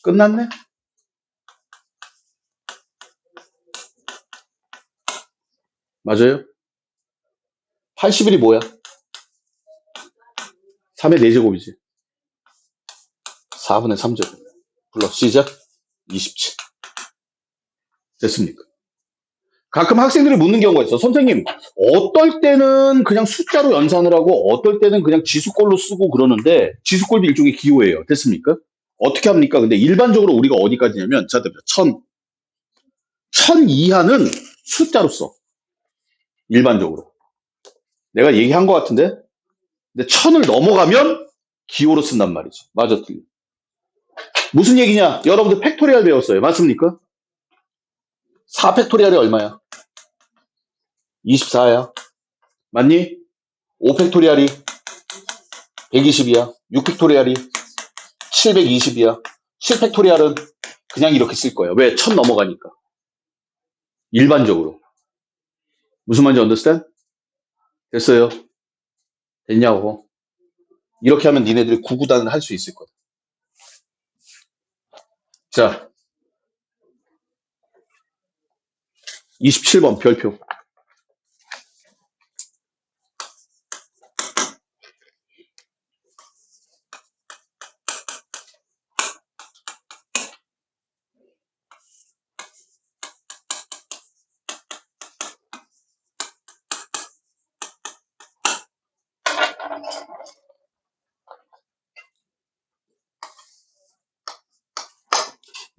끝났네? 맞아요? 81이 뭐야? 3의 4제곱이지. 4분의 3제곱. 플러스 시작. 27. 됐습니까? 가끔 학생들이 묻는 경우가 있어. 선생님, 어떨 때는 그냥 숫자로 연산을 하고 어떨 때는 그냥 지수꼴로 쓰고 그러는데 지수꼴도 일종의 기호예요. 됐습니까? 어떻게 합니까? 근데 일반적으로 우리가 어디까지냐면 자, 1000 이하는 숫자로 써. 일반적으로. 내가 얘기한 것 같은데? 근데 1000을 넘어가면 기호로 쓴단 말이죠. 맞아, 틀려. 무슨 얘기냐? 여러분들 팩토리얼 배웠어요. 맞습니까? 4 팩토리얼이 얼마야? 24야. 맞니? 5 팩토리얼이 120이야. 6 팩토리얼이 720이야. 7 팩토리얼은 그냥 이렇게 쓸 거예요. 왜? 1000 넘어가니까. 일반적으로. 무슨 말인지 understand? 됐어요? 됐냐고. 이렇게 하면 니네들이 구구단을 할 수 있을 거야. 자, 27번 별표.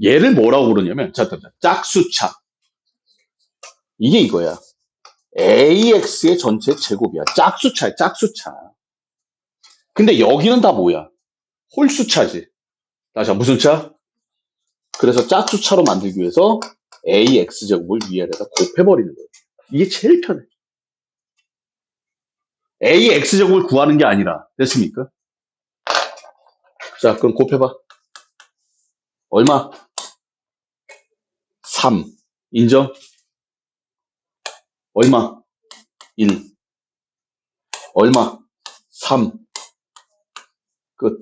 얘를 뭐라고 부르냐면, 자, 짝수차. 이게 이거야. AX의 전체 제곱이야. 짝수차야, 짝수차. 근데 여기는 다 뭐야? 홀수차지. 다시 무슨 차? 그래서 짝수차로 만들기 위해서 AX제곱을 위에다 곱해버리는 거예요. 이게 제일 편해. AX제곱을 구하는 게 아니라. 됐습니까? 자, 그럼 곱해봐. 얼마? 3. 인정? 얼마? 1. 얼마? 3. 끝.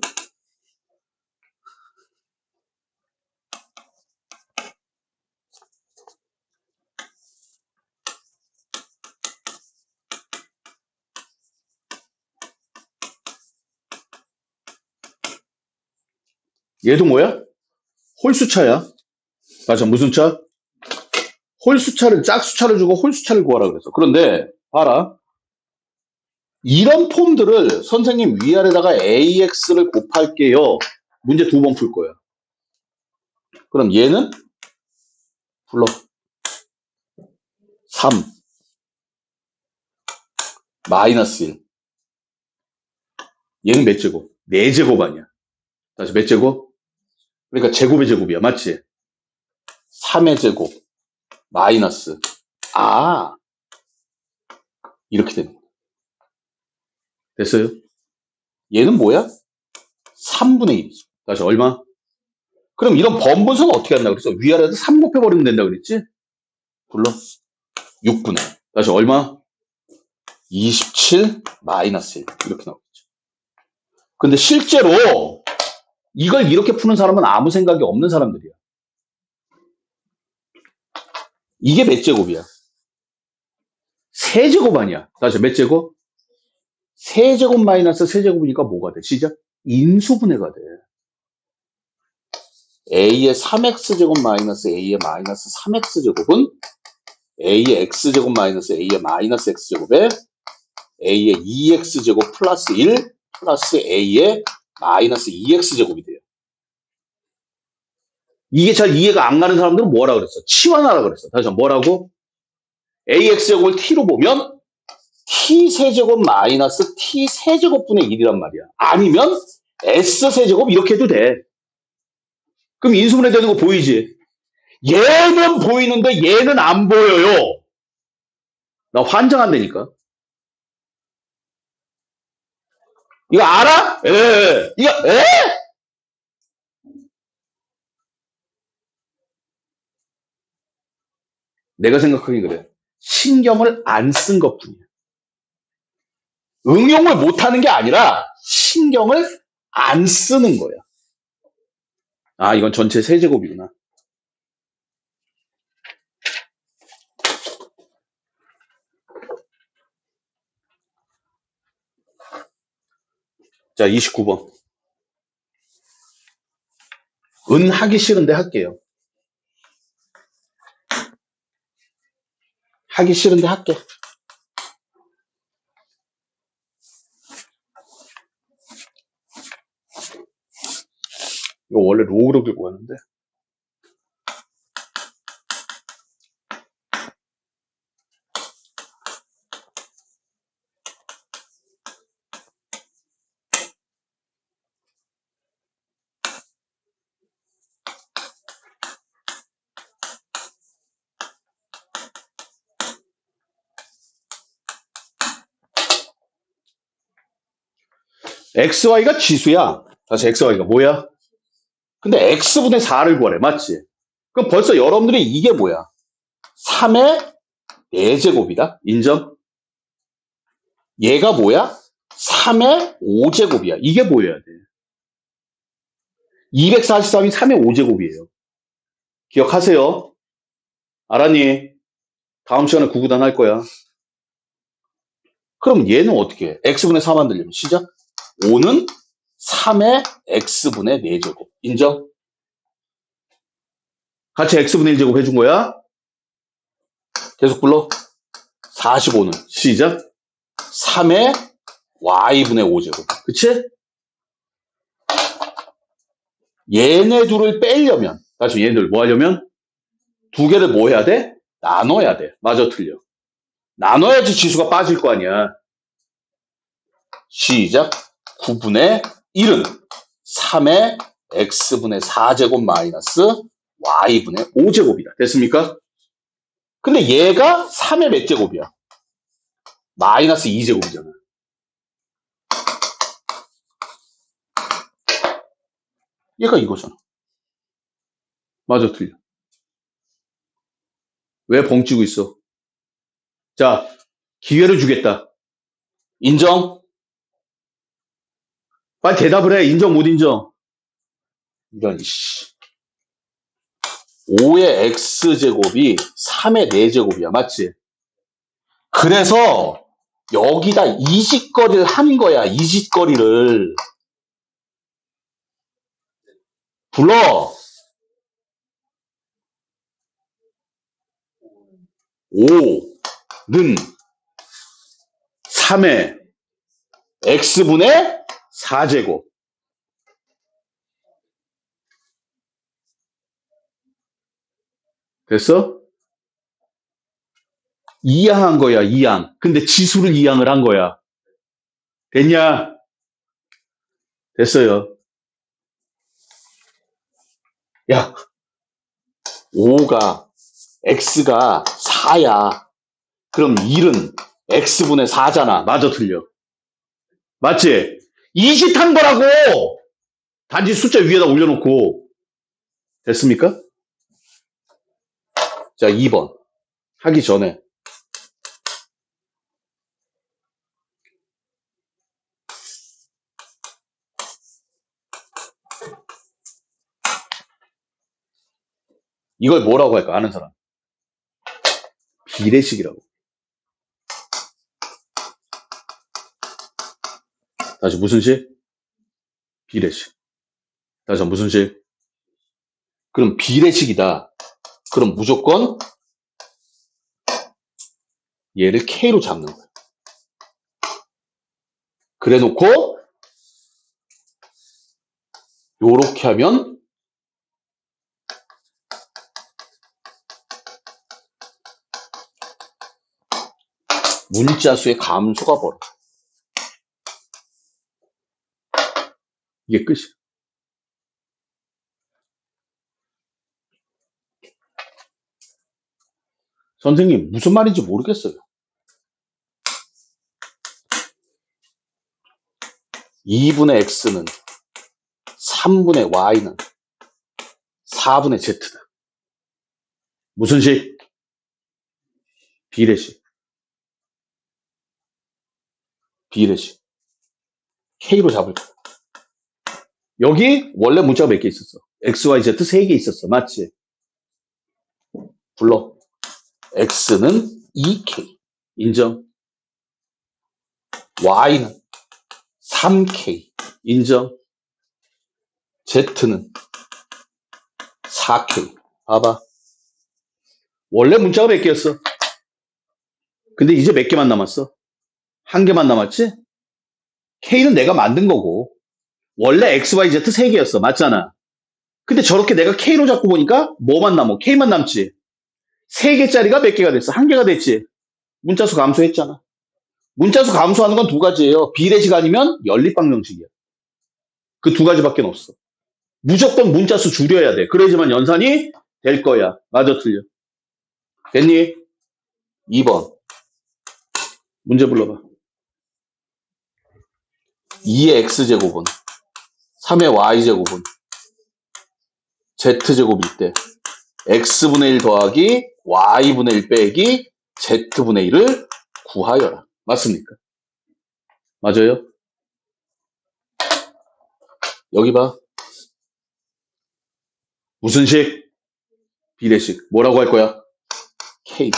얘도 뭐야? 홀수차야. 맞아, 무슨 차? 홀수차를, 짝수차를 주고 홀수차를 구하라 그랬어. 그런데, 봐라. 이런 폼들을 선생님 위아래다가 AX를 곱할게요. 문제 2번 풀 거야. 그럼 얘는? 불러. 3, 마이너스 1. 얘는 몇 제곱? 4제곱 아니야. 다시 몇 제곱? 그러니까 제곱의 제곱이야. 맞지? 3의 제곱. 마이너스. 아, 이렇게 되는 거야. 됐어요? 얘는 뭐야? 3분의 1이지. 다시 얼마? 그럼 이런 번분수는 어떻게 한다 그랬어? 위아래도 3 곱해버리면 된다 그랬지? 불러. 6분의. 다시 얼마? 27 마이너스 1. 이렇게 나오겠죠. 근데 실제로 이걸 이렇게 푸는 사람은 아무 생각이 없는 사람들이야. 이게 몇 제곱이야? 세제곱 아니야. 다시 몇 제곱? 세제곱 마이너스 세제곱이니까 뭐가 돼? 시작. 인수분해가 돼. a의 3x제곱 마이너스 a의 마이너스 3x제곱은 a의 x제곱 마이너스 a의 마이너스 x제곱에 a의 2x제곱 플러스 1 플러스 a의 마이너스 2x제곱이 돼요. 이게 잘 이해가 안 가는 사람들은 뭐라 그랬어? 치환하라 그랬어. 다시 한번 뭐라고? ax제곱을 t로 보면 t세제곱 마이너스 t세제곱분의 1이란 말이야. 아니면 s세제곱 이렇게 해도 돼. 그럼 인수분해 되는 거 보이지? 얘는 보이는데 얘는 안 보여요. 나 환장한다니까. 이거 알아? 예. 이거 에? 내가 생각하기 그래. 신경을 안 쓴 것뿐이야. 응용을 못하는 게 아니라 신경을 안 쓰는 거야. 아, 이건 전체 세제곱이구나. 자, 29번. 하기 싫은데 할게요. 하기 싫은데 할게. 이거 원래 로우로 들고 왔는데. XY가 지수야. 다시 XY가 뭐야? 근데 X분의 4를 구하래. 맞지? 그럼 벌써 여러분들이 이게 뭐야? 3의 4제곱이다. 인정? 얘가 뭐야? 3의 5제곱이야. 이게 뭐여야 돼? 243이 3의 5제곱이에요. 기억하세요? 알았니? 다음 시간에 구구단 할 거야. 그럼 얘는 어떻게 해? X분의 4 만들려면 시작. 5는 3의 X분의 4제곱. 인정? 같이 X분의 1제곱 해준 거야. 계속 불러. 45는 시작. 3의 Y분의 5제곱. 그치? 얘네 둘을 빼려면, 다시 얘네들 뭐 하려면? 두 개를 뭐 해야 돼? 나눠야 돼. 맞아, 틀려. 나눠야지 지수가 빠질 거 아니야. 시작. 9분의 1은 3의 x분의 4제곱 마이너스 y분의 5제곱이다. 됐습니까? 근데 얘가 3의 몇 제곱이야? 마이너스 2제곱이잖아. 얘가 이거잖아. 맞아, 틀려. 왜 벙치고 있어? 자, 기회를 주겠다. 인정? 빨리 대답을 해. 인정, 못 인정? 이런, 씨. 5의 x제곱이 3의 4제곱이야. 맞지? 그래서 여기다 이짓거리를 한 거야. 이짓거리를. 불러. 5는 3의 x분의 4제곱. 됐어? 이항한 거야, 이항. 근데 지수를 이항을 한 거야. 됐냐? 됐어요. 야, 5가, x가 4야. 그럼 1은 x분의 4잖아. 맞아, 틀려? 맞지? 이짓한 거라고! 단지 숫자 위에다 올려놓고. 됐습니까? 자, 2번. 하기 전에. 이걸 뭐라고 할까? 아는 사람. 비례식이라고. 다시 무슨 식? 비례식. 다시 무슨 식? 그럼 비례식이다. 그럼 무조건 얘를 K로 잡는 거야. 그래 놓고 요렇게 하면 문자수의 감소가 벌어져. 이게 끝이야. 선생님, 무슨 말인지 모르겠어요. 2분의 x는 3분의 y는 4분의 z다. 무슨 식? 비례식. 비례식. K로 잡을 거야. 여기 원래 문자가 몇 개 있었어? x, y, z 3개 있었어. 맞지? 불러. x는 2k. 인정. y는 3k. 인정. z는 4k. 봐봐. 원래 문자가 몇 개였어? 근데 이제 몇 개만 남았어? 한 개만 남았지? k는 내가 만든 거고 원래 x, y, z 3개였어. 맞잖아. 근데 저렇게 내가 k로 잡고 보니까 뭐만 남어? k만 남지. 3개짜리가 몇 개가 됐어? 한 개가 됐지. 문자수 감소했잖아. 문자수 감소하는 건 두 가지예요. 비례식 아니면 연립방정식이야. 그 두 가지밖에 없어. 무조건 문자수 줄여야 돼. 그래야지만 연산이 될 거야. 맞아, 틀려? 됐니? 2번. 문제 불러봐. 2의 x제곱은 3의 y제곱은 z제곱일 때 x분의 1 더하기 y분의 1 빼기 z분의 1을 구하여라. 맞습니까? 맞아요? 여기 봐. 무슨 식? 비례식. 뭐라고 할 거야? K.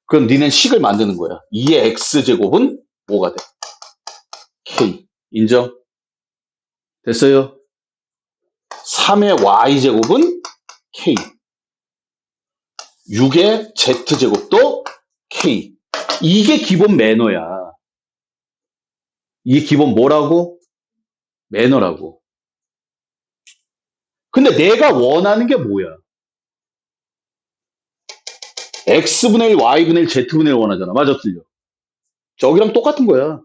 그럼 니는 식을 만드는 거야. 2의 x제곱은 뭐가 돼? K. 인정? 됐어요? 3의 y제곱은 K. 6의 z제곱도 K. 이게 기본 매너야. 이게 기본 뭐라고? 매너라고. 근데 내가 원하는 게 뭐야? x분의 1, y분의 1, z분의 1 원하잖아. 맞아, 틀려? 저기랑 똑같은 거야.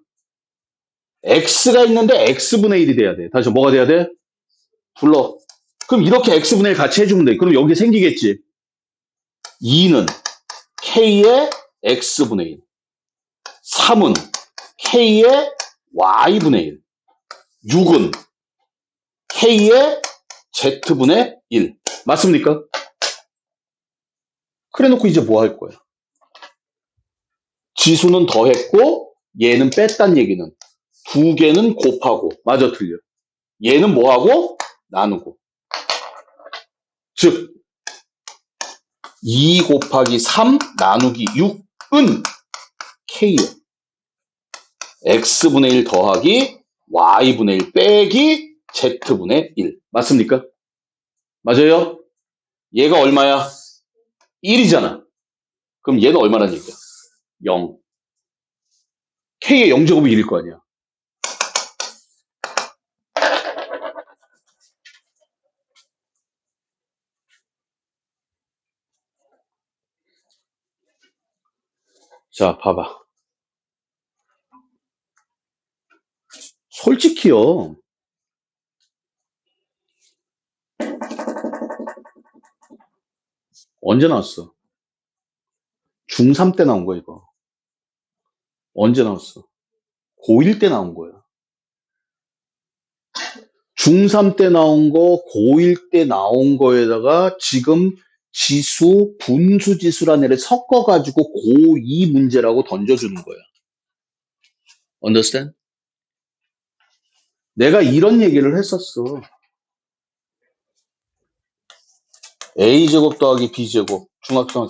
x가 있는데 x분의 1이 돼야 돼. 다시 뭐가 돼야 돼? 불러. 그럼 이렇게 x분의 1 같이 해주면 돼. 그럼 여기 생기겠지. 2는 k의 x분의 1. 3은 k의 y분의 1. 6은 k의 z분의 1. 맞습니까? 그래 놓고 이제 뭐 할 거야? 지수는 더했고 얘는 뺐단 얘기는 두 개는 곱하고. 맞아, 틀려? 얘는 뭐하고? 나누고. 즉 2 곱하기 3 나누기 6은 K예요. X분의 1 더하기 Y분의 1 빼기 Z분의 1. 맞습니까? 맞아요? 얘가 얼마야? 1이잖아. 그럼 얘는 얼마란 얘기야? 0. K의 0제곱이 1일 거 아니야. 자, 봐봐. 솔직히요. 언제 나왔어? 중3 때 나온 거야, 이거. 언제 나왔어? 고1 때 나온 거야. 중3 때 나온 거, 고1 때 나온 거에다가 지금 지수, 분수 지수라는 애를 섞어가지고 고2 문제라고 던져주는 거야. Understand? 내가 이런 얘기를 했었어. A제곱 더하기 B제곱. 중학생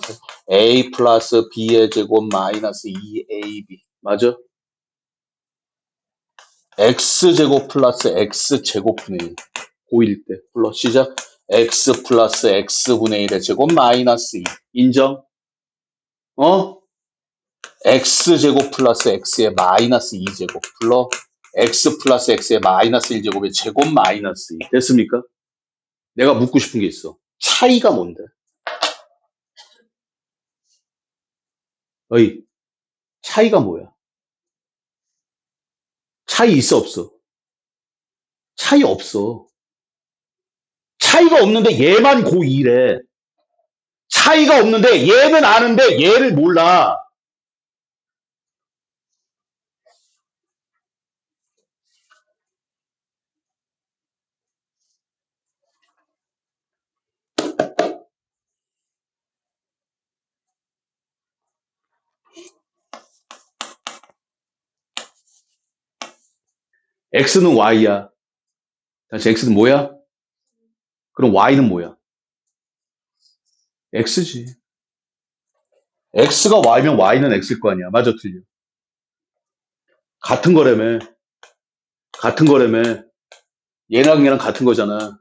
A 플러스 B의 제곱 마이너스 2AB. 맞아? X제곱 플러스 X제곱분의 1. 고1 때. 불러. 시작. X 플러스 X분의 1의 제곱 마이너스 2. 인정? X제곱 플러스 X의 마이너스 2제곱. 불러. X 플러스 X의 마이너스 1제곱의 제곱 마이너스 2. 됐습니까? 내가 묻고 싶은 게 있어. 차이가 뭔데? 어이, 차이가 뭐야? 차이 있어, 없어? 차이 없어. 차이가 없는데 얘만 고2래. 차이가 없는데 얘는 아는데 얘를 몰라. X는 Y야. 다시 X는 뭐야? 그럼 Y는 뭐야? X지. X가 Y면 Y는 X일 거 아니야. 맞아, 틀려. 같은 거라며. 같은 거라며. 얘랑 얘랑 같은 거잖아.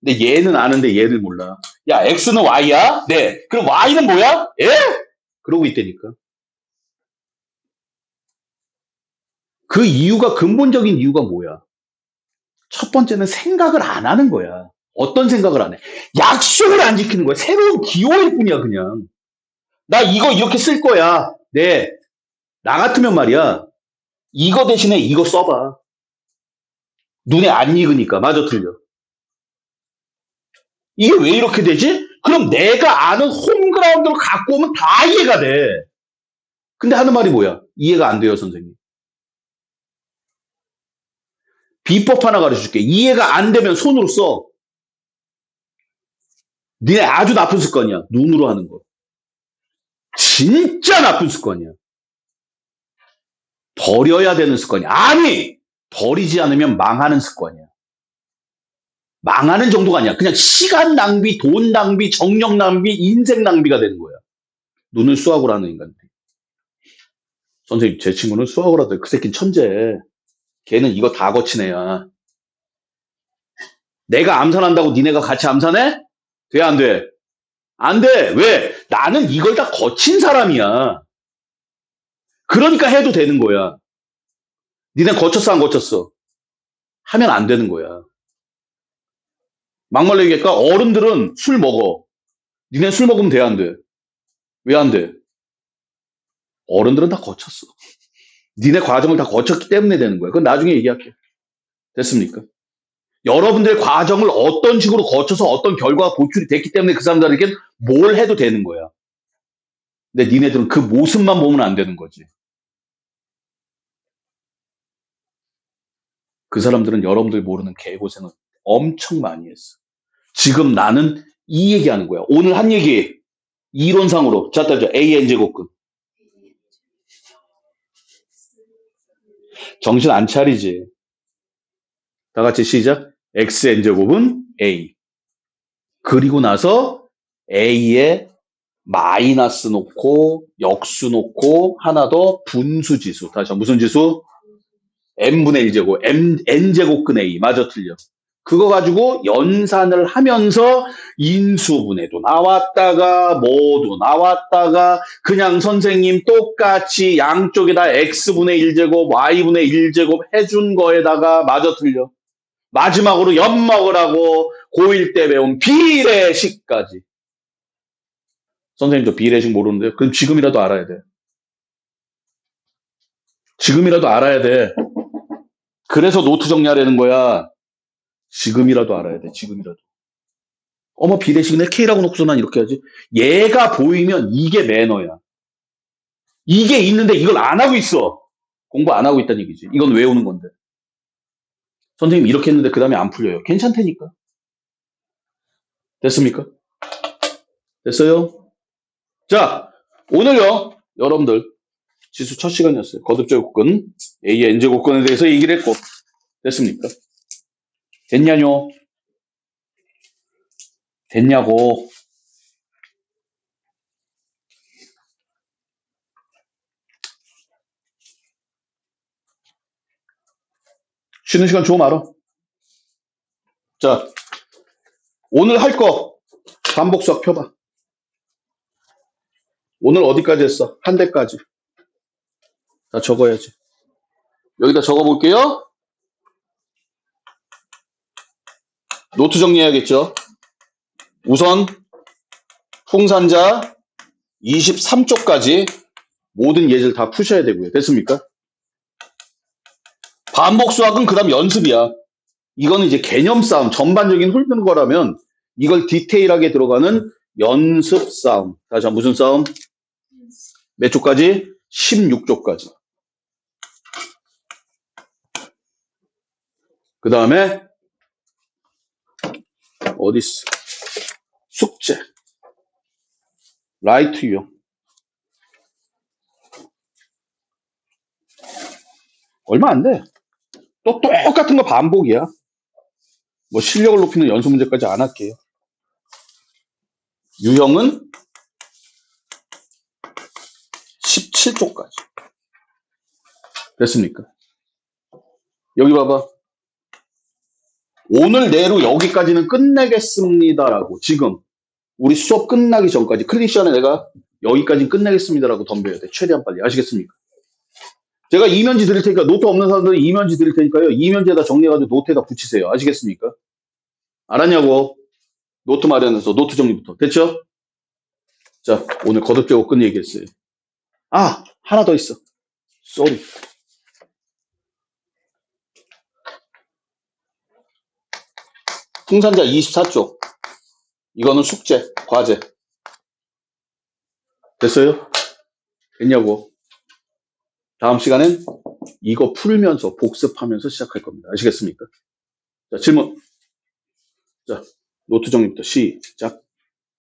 근데 얘는 아는데 얘를 몰라. 야, X는 Y야? 네. 그럼 Y는 뭐야? 예? 그러고 있다니까. 그 이유가, 근본적인 이유가 뭐야? 첫 번째는 생각을 안 하는 거야. 어떤 생각을 안 해? 약속을 안 지키는 거야. 새로운 기호일 뿐이야, 그냥. 나 이거 이렇게 쓸 거야. 네. 나 같으면 말이야. 이거 대신에 이거 써봐. 눈에 안 익으니까. 맞아, 틀려. 이게 왜 이렇게 되지? 그럼 내가 아는 홈그라운드를 갖고 오면 다 이해가 돼. 근데 하는 말이 뭐야? 이해가 안 돼요, 선생님. 비법 하나 가르쳐 줄게. 이해가 안 되면 손으로 써. 니네 아주 나쁜 습관이야. 눈으로 하는 거. 진짜 나쁜 습관이야. 버려야 되는 습관이야. 아니! 버리지 않으면 망하는 습관이야. 망하는 정도가 아니야. 그냥 시간 낭비, 돈 낭비, 정력 낭비, 인생 낭비가 되는 거야. 눈을 수학으로 하는 인간들이. 선생님, 제 친구는 수학을 하더니 그 새끼는 천재. 걔는 이거 다 거친 애야. 내가 암산한다고 니네가 같이 암산해? 돼, 안 돼? 안 돼. 왜? 나는 이걸 다 거친 사람이야. 그러니까 해도 되는 거야. 니네 거쳤어, 안 거쳤어? 하면 안 되는 거야. 막말로 얘기할까? 어른들은 술 먹어. 니네 술 먹으면 돼, 안 돼? 왜 안 돼? 어른들은 다 거쳤어. 니네 과정을 다 거쳤기 때문에 되는 거야. 그건 나중에 얘기할게. 됐습니까? 여러분들 과정을 어떤 식으로 거쳐서 어떤 결과가 도출이 됐기 때문에 그 사람들에겐 뭘 해도 되는 거야. 근데 니네들은 그 모습만 보면 안 되는 거지. 그 사람들은 여러분들이 모르는 개고생을 엄청 많이 했어. 지금 나는 이 얘기하는 거야. 오늘 한 얘기 이론상으로 자, AN제곱근 정신 안 차리지. 다 같이 시작. XN제곱은 A. 그리고 나서 A에 마이너스 놓고 역수 놓고 하나 더 분수 지수. 다시 무슨 지수? n분의 1제곱, n제곱근 a. 맞아, 틀려. 그거 가지고 연산을 하면서 인수분해도 나왔다가 뭐도 나왔다가 그냥 선생님 똑같이 양쪽에다 x분의 1제곱, y분의 1제곱 해준 거에다가 맞아, 틀려. 마지막으로 엿먹으라고 고1 때 배운 비례식까지. 선생님도 비례식 모르는데요? 그럼 지금이라도 알아야 돼. 지금이라도 알아야 돼. 그래서 노트 정리하려는 거야. 지금이라도 알아야 돼. 지금이라도. 어머 비례식이네. K라고 놓고서 난 이렇게 하지. 얘가 보이면 이게 매너야. 이게 있는데 이걸 안 하고 있어. 공부 안 하고 있다는 얘기지. 이건 외우는 건데. 선생님 이렇게 했는데 그 다음에 안 풀려요. 괜찮다니까. 됐습니까? 됐어요? 자, 오늘요. 여러분들 지수 첫 시간이었어요. 거듭제곱근 A의 N제곱근에 대해서 얘기를 했고 됐습니까? 됐냐뇨? 됐냐고. 쉬는 시간 좀 알아. 자, 오늘 할 거 반복 수학 펴봐. 오늘 어디까지 했어? 한 대까지. 다 적어야지. 여기다 적어볼게요. 노트 정리해야겠죠. 우선 풍산자 23쪽까지 모든 예제를 다 푸셔야 되고요. 됐습니까? 반복 수학은 그 다음 연습이야. 이거는 이제 개념 싸움, 전반적인 훑는 거라면 이걸 디테일하게 들어가는 연습 싸움. 다시 한번 무슨 싸움? 몇 쪽까지? 16쪽까지. 그 다음에 어디 있어? 숙제. 라이트 유형. 얼마 안 돼. 또 똑같은 거 반복이야. 뭐 실력을 높이는 연습 문제까지 안 할게요. 유형은 17쪽까지. 됐습니까? 여기 봐봐. 오늘 내로 여기까지는 끝내겠습니다라고 지금 우리 수업 끝나기 전까지 클릭션에 내가 여기까지는 끝내겠습니다라고 덤벼야 돼. 최대한 빨리. 아시겠습니까? 제가 이면지 드릴 테니까 노트 없는 사람들은 이면지 드릴 테니까요. 이면지에다 정리해가지고 노트에다 붙이세요. 아시겠습니까? 알았냐고. 노트 마련해서 노트 정리부터. 됐죠? 자, 오늘 거듭제곱 끝 얘기했어요. 아, 하나 더 있어. 쏘리. 풍산자 24쪽. 이거는 숙제, 과제. 됐어요? 됐냐고. 다음 시간엔 이거 풀면서 복습하면서 시작할 겁니다. 아시겠습니까? 자, 질문. 자, 노트 정리부터 시작.